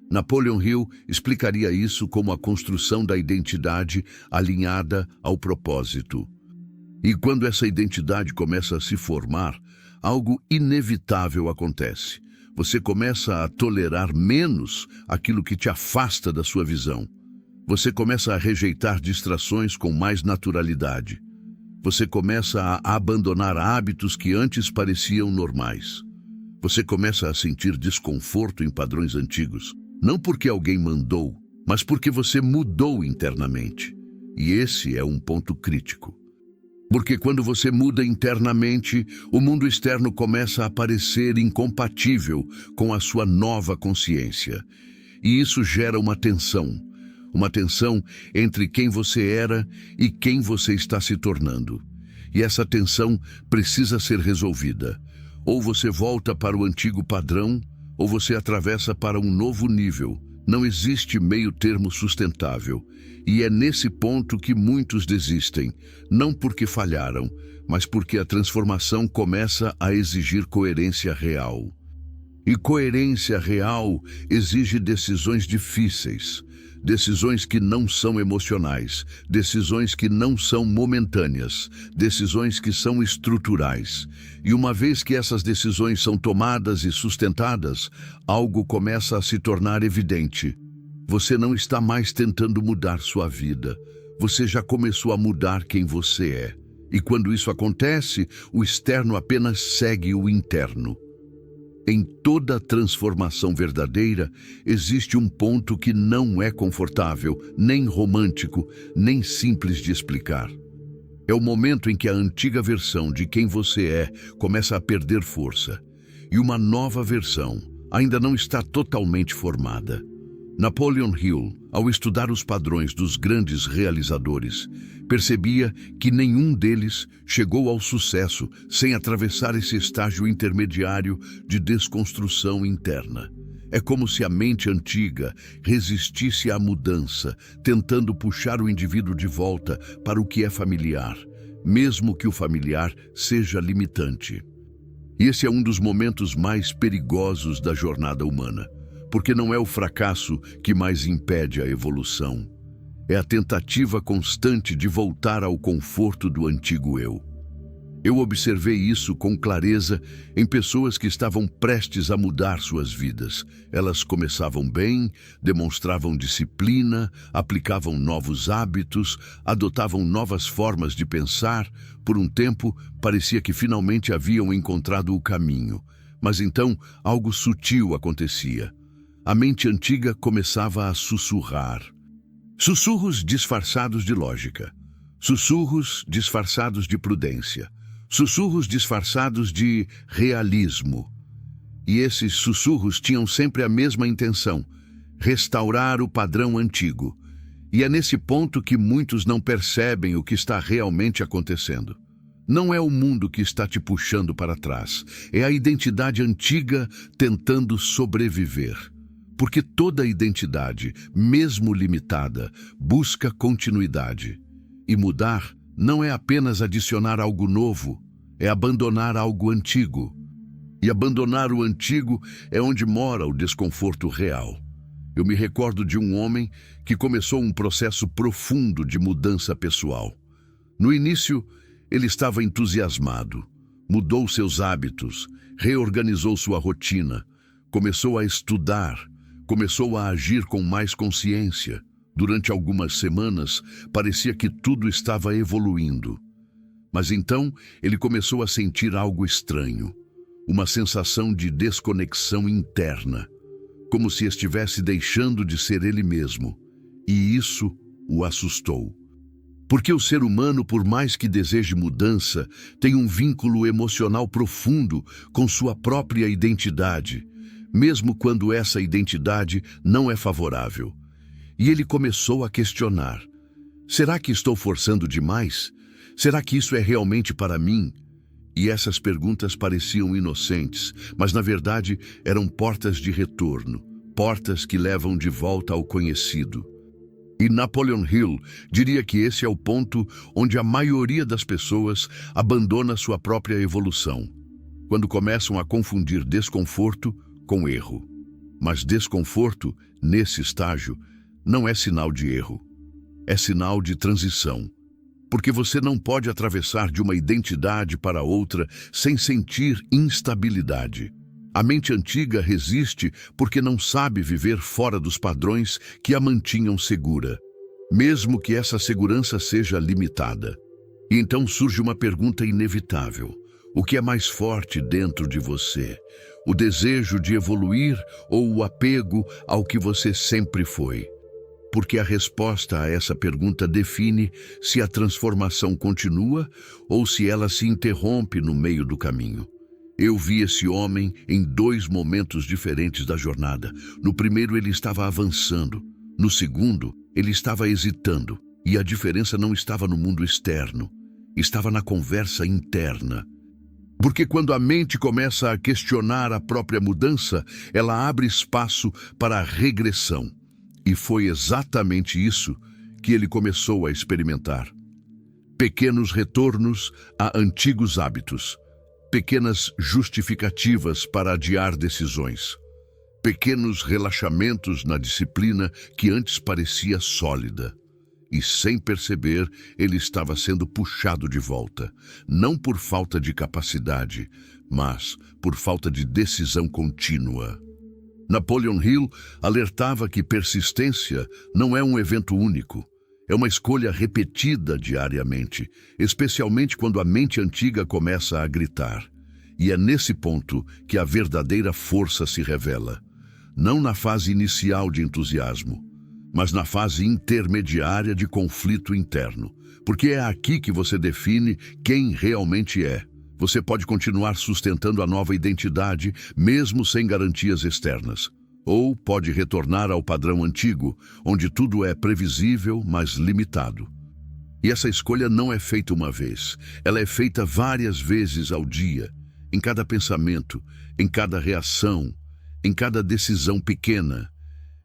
Napoleon Hill explicaria isso como a construção da identidade alinhada ao propósito. E quando essa identidade começa a se formar, algo inevitável acontece. Você começa a tolerar menos aquilo que te afasta da sua visão. Você começa a rejeitar distrações com mais naturalidade. Você começa a abandonar hábitos que antes pareciam normais. Você começa a sentir desconforto em padrões antigos. Não porque alguém mandou, mas porque você mudou internamente. E esse é um ponto crítico. Porque quando você muda internamente, o mundo externo começa a parecer incompatível com a sua nova consciência. E isso gera uma tensão entre quem você era e quem você está se tornando. E essa tensão precisa ser resolvida. Ou você volta para o antigo padrão, ou você atravessa para um novo nível. Não existe meio termo sustentável. E é nesse ponto que muitos desistem, não porque falharam, mas porque a transformação começa a exigir coerência real. E coerência real exige decisões difíceis, decisões que não são emocionais, decisões que não são momentâneas, decisões que são estruturais. E uma vez que essas decisões são tomadas e sustentadas, algo começa a se tornar evidente. Você não está mais tentando mudar sua vida. Você já começou a mudar quem você é. E quando isso acontece, o externo apenas segue o interno. Em toda transformação verdadeira, existe um ponto que não é confortável, nem romântico, nem simples de explicar. É o momento em que a antiga versão de quem você é começa a perder força, e uma nova versão ainda não está totalmente formada. Napoleon Hill, ao estudar os padrões dos grandes realizadores, percebia que nenhum deles chegou ao sucesso sem atravessar esse estágio intermediário de desconstrução interna. É como se a mente antiga resistisse à mudança, tentando puxar o indivíduo de volta para o que é familiar, mesmo que o familiar seja limitante. E esse é um dos momentos mais perigosos da jornada humana. Porque não é o fracasso que mais impede a evolução. É a tentativa constante de voltar ao conforto do antigo eu. Eu observei isso com clareza em pessoas que estavam prestes a mudar suas vidas. Elas começavam bem, demonstravam disciplina, aplicavam novos hábitos, adotavam novas formas de pensar. Por um tempo, parecia que finalmente haviam encontrado o caminho. Mas então, algo sutil acontecia. A mente antiga começava a sussurrar. Sussurros disfarçados de lógica. Sussurros disfarçados de prudência. Sussurros disfarçados de realismo. E esses sussurros tinham sempre a mesma intenção: restaurar o padrão antigo. E é nesse ponto que muitos não percebem o que está realmente acontecendo. Não é o mundo que está te puxando para trás. É a identidade antiga tentando sobreviver. Porque toda identidade, mesmo limitada, busca continuidade. E mudar não é apenas adicionar algo novo, é abandonar algo antigo. E abandonar o antigo é onde mora o desconforto real. Eu me recordo de um homem que começou um processo profundo de mudança pessoal. No início, ele estava entusiasmado, mudou seus hábitos, reorganizou sua rotina, começou a estudar, começou a agir com mais consciência. Durante algumas semanas, parecia que tudo estava evoluindo. Mas então ele começou a sentir algo estranho, uma sensação de desconexão interna, como se estivesse deixando de ser ele mesmo, e isso o assustou. Porque o ser humano, por mais que deseje mudança, tem um vínculo emocional profundo com sua própria identidade, mesmo quando essa identidade não é favorável. E ele começou a questionar: será que estou forçando demais? Será que isso é realmente para mim? E essas perguntas pareciam inocentes, mas na verdade eram portas de retorno, portas que levam de volta ao conhecido. E Napoleon Hill diria que esse é o ponto onde a maioria das pessoas abandona sua própria evolução, quando começam a confundir desconforto com erro. Mas desconforto, nesse estágio, não é sinal de erro, é sinal de transição. Porque você não pode atravessar de uma identidade para outra sem sentir instabilidade. A mente antiga resiste porque não sabe viver fora dos padrões que a mantinham segura, mesmo que essa segurança seja limitada. E então surge uma pergunta inevitável: o que é mais forte dentro de você? O desejo de evoluir ou o apego ao que você sempre foi? Porque a resposta a essa pergunta define se a transformação continua ou se ela se interrompe no meio do caminho. Eu vi esse homem em 2 momentos diferentes da jornada. No primeiro, ele estava avançando. No segundo, ele estava hesitando. E a diferença não estava no mundo externo, estava na conversa interna. Porque quando a mente começa a questionar a própria mudança, ela abre espaço para a regressão. E foi exatamente isso que ele começou a experimentar. Pequenos retornos a antigos hábitos, pequenas justificativas para adiar decisões, pequenos relaxamentos na disciplina que antes parecia sólida. E sem perceber, ele estava sendo puxado de volta, não por falta de capacidade, mas por falta de decisão contínua. Napoleon Hill alertava que persistência não é um evento único, é uma escolha repetida diariamente, especialmente quando a mente antiga começa a gritar. E é nesse ponto que a verdadeira força se revela, não na fase inicial de entusiasmo, mas na fase intermediária de conflito interno, porque é aqui que você define quem realmente é. Você pode continuar sustentando a nova identidade, mesmo sem garantias externas. Ou pode retornar ao padrão antigo, onde tudo é previsível, mas limitado. E essa escolha não é feita uma vez. Ela é feita várias vezes ao dia, em cada pensamento, em cada reação, em cada decisão pequena.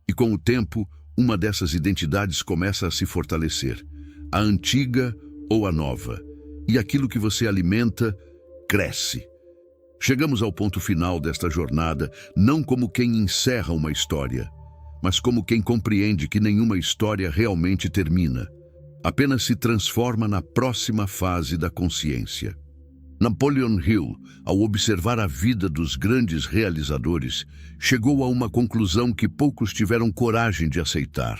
E com o tempo, uma dessas identidades começa a se fortalecer. A antiga ou a nova. E aquilo que você alimenta cresce. Chegamos ao ponto final desta jornada, não como quem encerra uma história, mas como quem compreende que nenhuma história realmente termina, apenas se transforma na próxima fase da consciência. Napoleon Hill, ao observar a vida dos grandes realizadores, chegou a uma conclusão que poucos tiveram coragem de aceitar.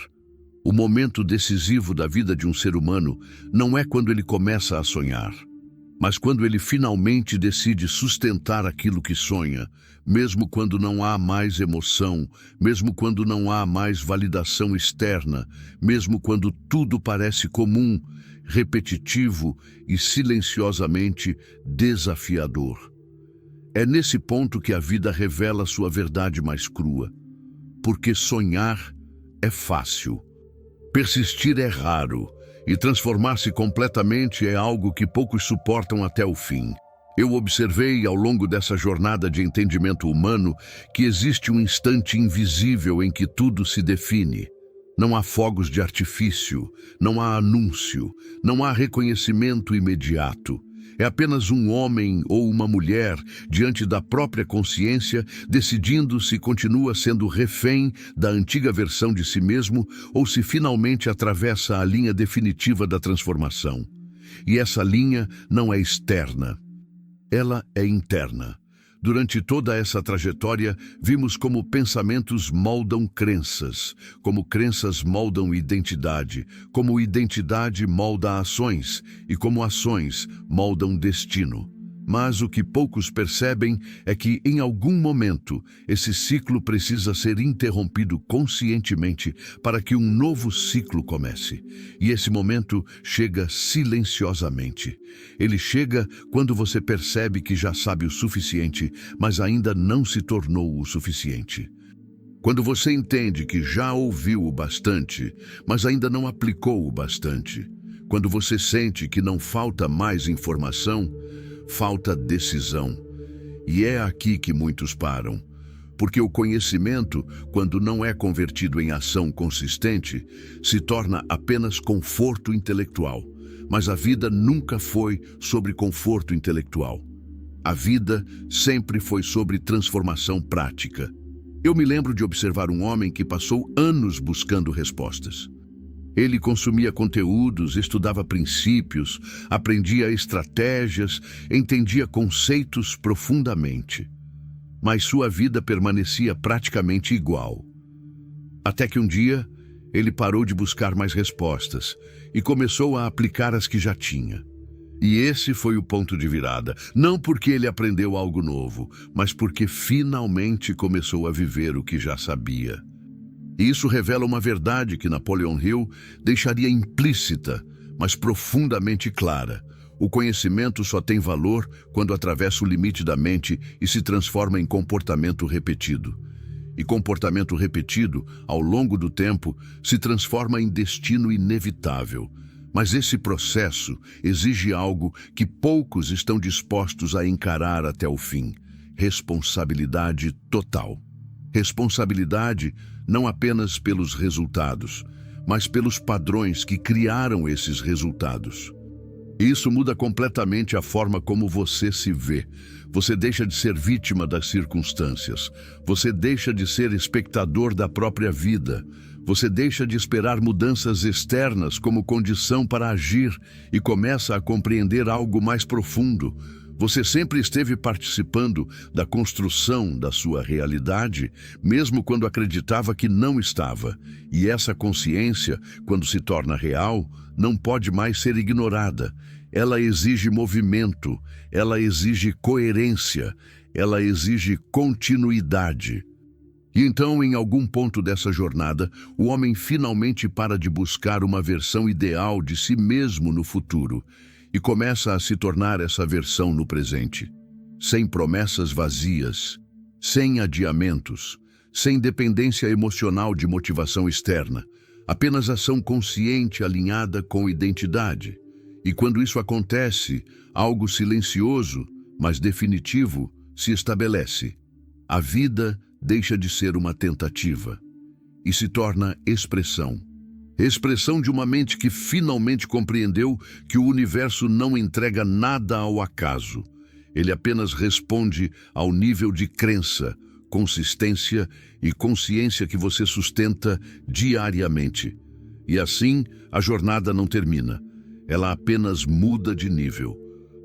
O momento decisivo da vida de um ser humano não é quando ele começa a sonhar, mas quando ele finalmente decide sustentar aquilo que sonha, mesmo quando não há mais emoção, mesmo quando não há mais validação externa, mesmo quando tudo parece comum, repetitivo e silenciosamente desafiador. É nesse ponto que a vida revela sua verdade mais crua. Porque sonhar é fácil, persistir é raro, e transformar-se completamente é algo que poucos suportam até o fim. Eu observei ao longo dessa jornada de entendimento humano que existe um instante invisível em que tudo se define. Não há fogos de artifício, não há anúncio, não há reconhecimento imediato. É apenas um homem ou uma mulher, diante da própria consciência, decidindo se continua sendo refém da antiga versão de si mesmo ou se finalmente atravessa a linha definitiva da transformação. E essa linha não é externa, ela é interna. Durante toda essa trajetória, vimos como pensamentos moldam crenças, como crenças moldam identidade, como identidade molda ações e como ações moldam destino. Mas o que poucos percebem é que, em algum momento, esse ciclo precisa ser interrompido conscientemente para que um novo ciclo comece. E esse momento chega silenciosamente. Ele chega quando você percebe que já sabe o suficiente, mas ainda não se tornou o suficiente. Quando você entende que já ouviu o bastante, mas ainda não aplicou o bastante. Quando você sente que não falta mais informação, falta decisão. E é aqui que muitos param. Porque o conhecimento, quando não é convertido em ação consistente, se torna apenas conforto intelectual. Mas a vida nunca foi sobre conforto intelectual. A vida sempre foi sobre transformação prática. Eu me lembro de observar um homem que passou anos buscando respostas. Ele consumia conteúdos, estudava princípios, aprendia estratégias, entendia conceitos profundamente. Mas sua vida permanecia praticamente igual. Até que um dia, ele parou de buscar mais respostas e começou a aplicar as que já tinha. E esse foi o ponto de virada, não porque ele aprendeu algo novo, mas porque finalmente começou a viver o que já sabia. E isso revela uma verdade que Napoleon Hill deixaria implícita, mas profundamente clara. O conhecimento só tem valor quando atravessa o limite da mente e se transforma em comportamento repetido. E comportamento repetido, ao longo do tempo, se transforma em destino inevitável. Mas esse processo exige algo que poucos estão dispostos a encarar até o fim: responsabilidade total. Responsabilidade não apenas pelos resultados, mas pelos padrões que criaram esses resultados. Isso muda completamente a forma como você se vê. Você deixa de ser vítima das circunstâncias. Você deixa de ser espectador da própria vida. Você deixa de esperar mudanças externas como condição para agir e começa a compreender algo mais profundo. Você sempre esteve participando da construção da sua realidade, mesmo quando acreditava que não estava. E essa consciência, quando se torna real, não pode mais ser ignorada. Ela exige movimento, ela exige coerência, ela exige continuidade. E então, em algum ponto dessa jornada, o homem finalmente para de buscar uma versão ideal de si mesmo no futuro e começa a se tornar essa versão no presente, sem promessas vazias, sem adiamentos, sem dependência emocional de motivação externa, apenas ação consciente alinhada com identidade. E quando isso acontece, algo silencioso, mas definitivo, se estabelece. A vida deixa de ser uma tentativa e se torna expressão. Expressão de uma mente que finalmente compreendeu que o universo não entrega nada ao acaso. Ele apenas responde ao nível de crença, consistência e consciência que você sustenta diariamente. E assim, a jornada não termina. Ela apenas muda de nível.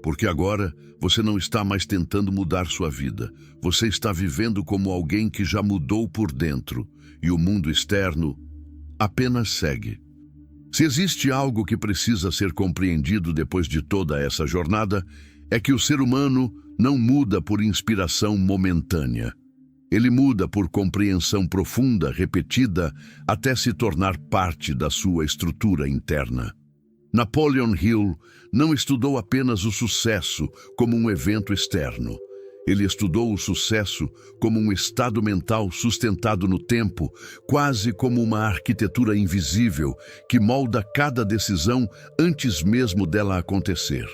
Porque agora você não está mais tentando mudar sua vida. Você está vivendo como alguém que já mudou por dentro. E o mundo externo apenas segue. Se existe algo que precisa ser compreendido depois de toda essa jornada, é que o ser humano não muda por inspiração momentânea. Ele muda por compreensão profunda, repetida, até se tornar parte da sua estrutura interna. Napoleon Hill não estudou apenas o sucesso como um evento externo. Ele estudou o sucesso como um estado mental sustentado no tempo, quase como uma arquitetura invisível que molda cada decisão antes mesmo dela acontecer.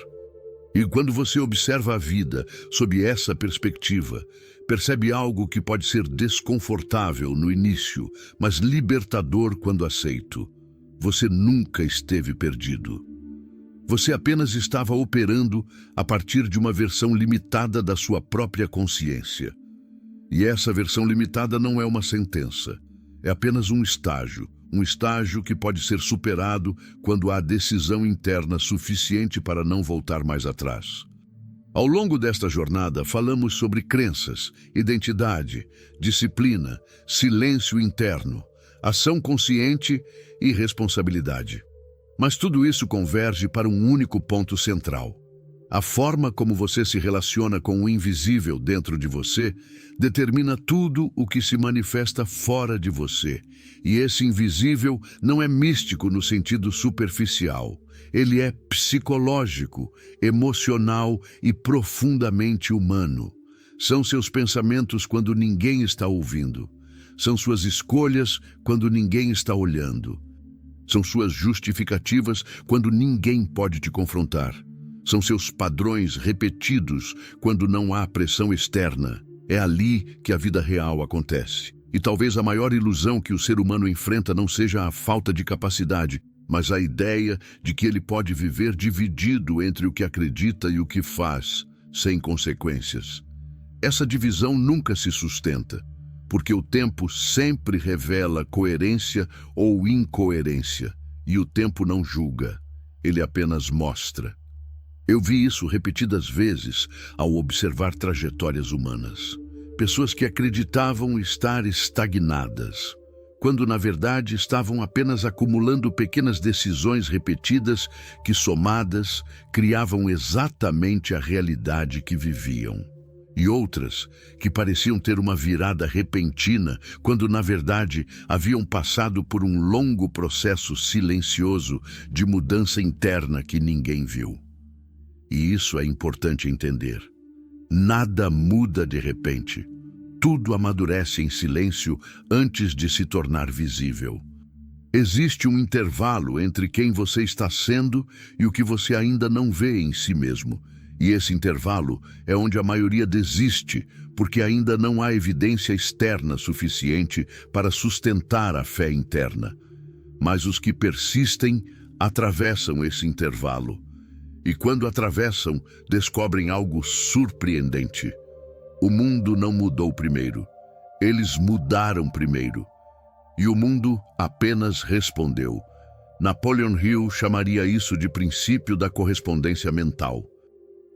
E quando você observa a vida sob essa perspectiva, percebe algo que pode ser desconfortável no início, mas libertador quando aceito. Você nunca esteve perdido. Você apenas estava operando a partir de uma versão limitada da sua própria consciência. E essa versão limitada não é uma sentença. É apenas um estágio que pode ser superado quando há decisão interna suficiente para não voltar mais atrás. Ao longo desta jornada, falamos sobre crenças, identidade, disciplina, silêncio interno, ação consciente e responsabilidade. Mas tudo isso converge para um único ponto central. A forma como você se relaciona com o invisível dentro de você determina tudo o que se manifesta fora de você. E esse invisível não é místico no sentido superficial. Ele é psicológico, emocional e profundamente humano. São seus pensamentos quando ninguém está ouvindo. São suas escolhas quando ninguém está olhando. São suas justificativas quando ninguém pode te confrontar. São seus padrões repetidos quando não há pressão externa. É ali que a vida real acontece. E talvez a maior ilusão que o ser humano enfrenta não seja a falta de capacidade, mas a ideia de que ele pode viver dividido entre o que acredita e o que faz, sem consequências. Essa divisão nunca se sustenta, porque o tempo sempre revela coerência ou incoerência, e o tempo não julga, ele apenas mostra. Eu vi isso repetidas vezes ao observar trajetórias humanas. Pessoas que acreditavam estar estagnadas, quando na verdade estavam apenas acumulando pequenas decisões repetidas que, somadas, criavam exatamente a realidade que viviam. E outras que pareciam ter uma virada repentina, quando na verdade haviam passado por um longo processo silencioso de mudança interna que ninguém viu. E isso é importante entender. Nada muda de repente. Tudo amadurece em silêncio antes de se tornar visível. Existe um intervalo entre quem você está sendo e o que você ainda não vê em si mesmo. E esse intervalo é onde a maioria desiste, porque ainda não há evidência externa suficiente para sustentar a fé interna. Mas os que persistem atravessam esse intervalo. E quando atravessam, descobrem algo surpreendente. O mundo não mudou primeiro. Eles mudaram primeiro. E o mundo apenas respondeu. Napoleon Hill chamaria isso de princípio da correspondência mental.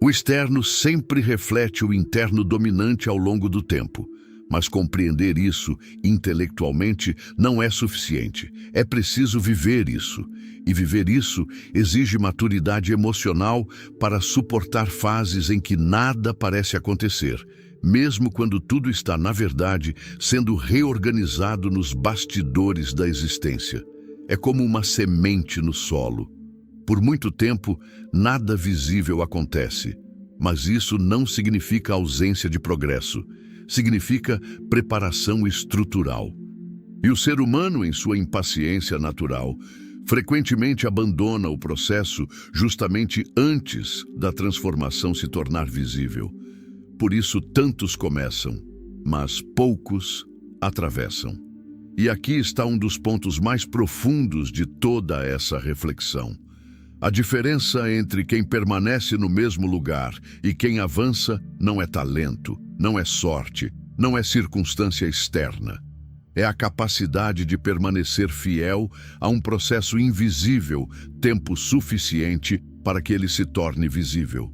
O externo sempre reflete o interno dominante ao longo do tempo. Mas compreender isso intelectualmente não é suficiente. É preciso viver isso. E viver isso exige maturidade emocional para suportar fases em que nada parece acontecer, mesmo quando tudo está, na verdade, sendo reorganizado nos bastidores da existência. É como uma semente no solo. Por muito tempo, nada visível acontece, mas isso não significa ausência de progresso. Significa preparação estrutural. E o ser humano, em sua impaciência natural, frequentemente abandona o processo justamente antes da transformação se tornar visível. Por isso, tantos começam, mas poucos atravessam. E aqui está um dos pontos mais profundos de toda essa reflexão. A diferença entre quem permanece no mesmo lugar e quem avança não é talento, não é sorte, não é circunstância externa. É a capacidade de permanecer fiel a um processo invisível, tempo suficiente para que ele se torne visível.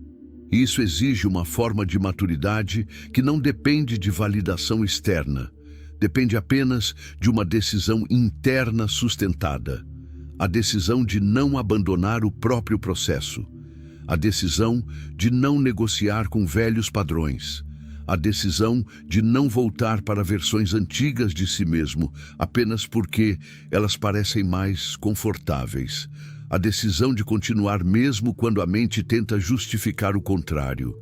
Isso exige uma forma de maturidade que não depende de validação externa, depende apenas de uma decisão interna sustentada. A decisão de não abandonar o próprio processo, a decisão de não negociar com velhos padrões, a decisão de não voltar para versões antigas de si mesmo apenas porque elas parecem mais confortáveis, a decisão de continuar mesmo quando a mente tenta justificar o contrário.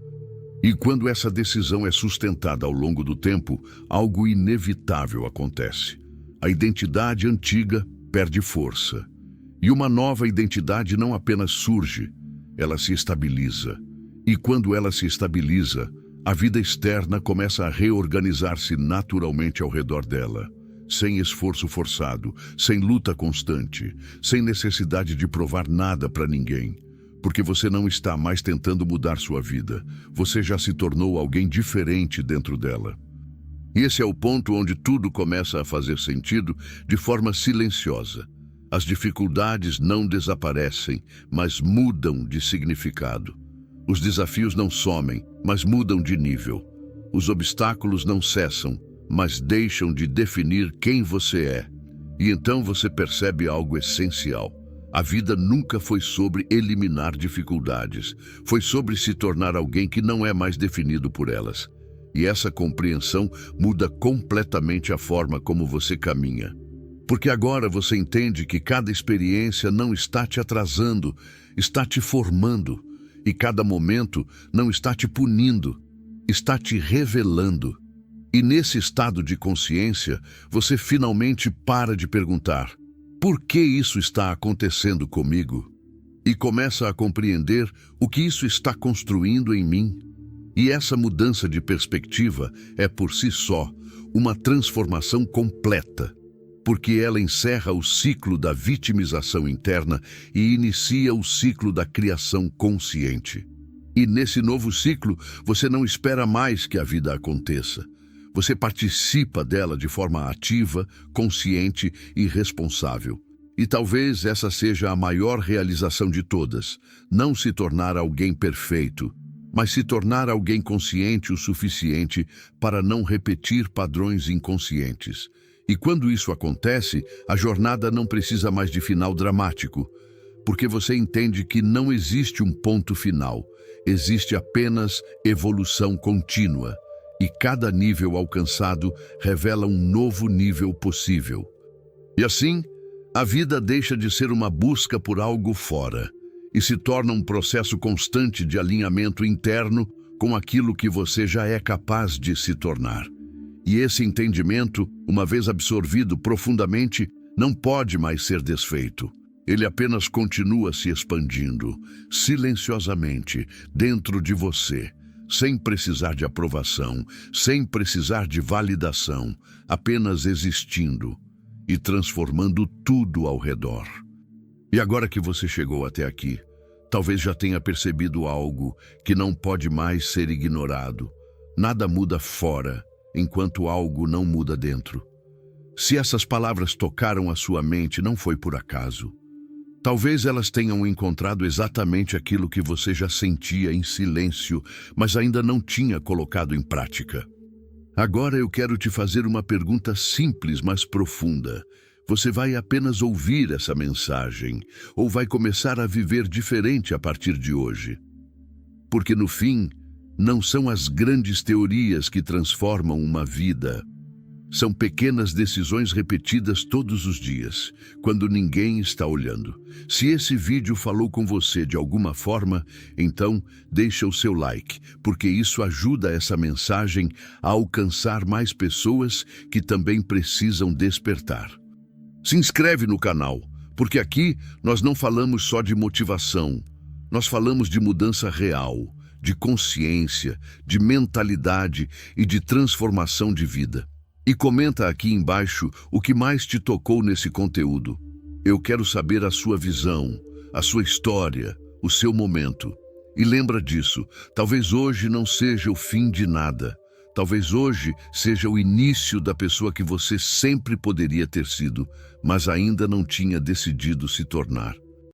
E quando essa decisão é sustentada ao longo do tempo, algo inevitável acontece. A identidade antiga perde força. E uma nova identidade não apenas surge, ela se estabiliza. E quando ela se estabiliza, a vida externa começa a reorganizar-se naturalmente ao redor dela, sem esforço forçado, sem luta constante, sem necessidade de provar nada para ninguém. Porque você não está mais tentando mudar sua vida, você já se tornou alguém diferente dentro dela. E esse é o ponto onde tudo começa a fazer sentido de forma silenciosa. As dificuldades não desaparecem, mas mudam de significado. Os desafios não somem, mas mudam de nível. Os obstáculos não cessam, mas deixam de definir quem você é. E então você percebe algo essencial. A vida nunca foi sobre eliminar dificuldades. Foi sobre se tornar alguém que não é mais definido por elas. E essa compreensão muda completamente a forma como você caminha. Porque agora você entende que cada experiência não está te atrasando, está te formando. E cada momento não está te punindo, está te revelando. E nesse estado de consciência, você finalmente para de perguntar: por que isso está acontecendo comigo? E começa a compreender o que isso está construindo em mim. E essa mudança de perspectiva é por si só uma transformação completa, porque ela encerra o ciclo da vitimização interna e inicia o ciclo da criação consciente. E nesse novo ciclo, você não espera mais que a vida aconteça. Você participa dela de forma ativa, consciente e responsável. E talvez essa seja a maior realização de todas: não se tornar alguém perfeito, mas se tornar alguém consciente o suficiente para não repetir padrões inconscientes. E quando isso acontece, a jornada não precisa mais de final dramático, porque você entende que não existe um ponto final, existe apenas evolução contínua, e cada nível alcançado revela um novo nível possível. E assim, a vida deixa de ser uma busca por algo fora, e se torna um processo constante de alinhamento interno com aquilo que você já é capaz de se tornar. E esse entendimento, uma vez absorvido profundamente, não pode mais ser desfeito. Ele apenas continua se expandindo, silenciosamente, dentro de você, sem precisar de aprovação, sem precisar de validação, apenas existindo e transformando tudo ao redor. E agora que você chegou até aqui, talvez já tenha percebido algo que não pode mais ser ignorado. Nada muda fora, enquanto algo não muda dentro. Se essas palavras tocaram a sua mente, não foi por acaso. Talvez elas tenham encontrado exatamente aquilo que você já sentia em silêncio, mas ainda não tinha colocado em prática. Agora eu quero te fazer uma pergunta simples, mas profunda. Você vai apenas ouvir essa mensagem, ou vai começar a viver diferente a partir de hoje? Porque no fim, não são as grandes teorias que transformam uma vida. São pequenas decisões repetidas todos os dias, quando ninguém está olhando. Se esse vídeo falou com você de alguma forma, então deixa o seu like, porque isso ajuda essa mensagem a alcançar mais pessoas que também precisam despertar. Se inscreve no canal, porque aqui nós não falamos só de motivação, nós falamos de mudança real, de consciência, de mentalidade e de transformação de vida. E comenta aqui embaixo o que mais te tocou nesse conteúdo. Eu quero saber a sua visão, a sua história, o seu momento. E lembra disso, talvez hoje não seja o fim de nada. Talvez hoje seja o início da pessoa que você sempre poderia ter sido, mas ainda não tinha decidido se tornar.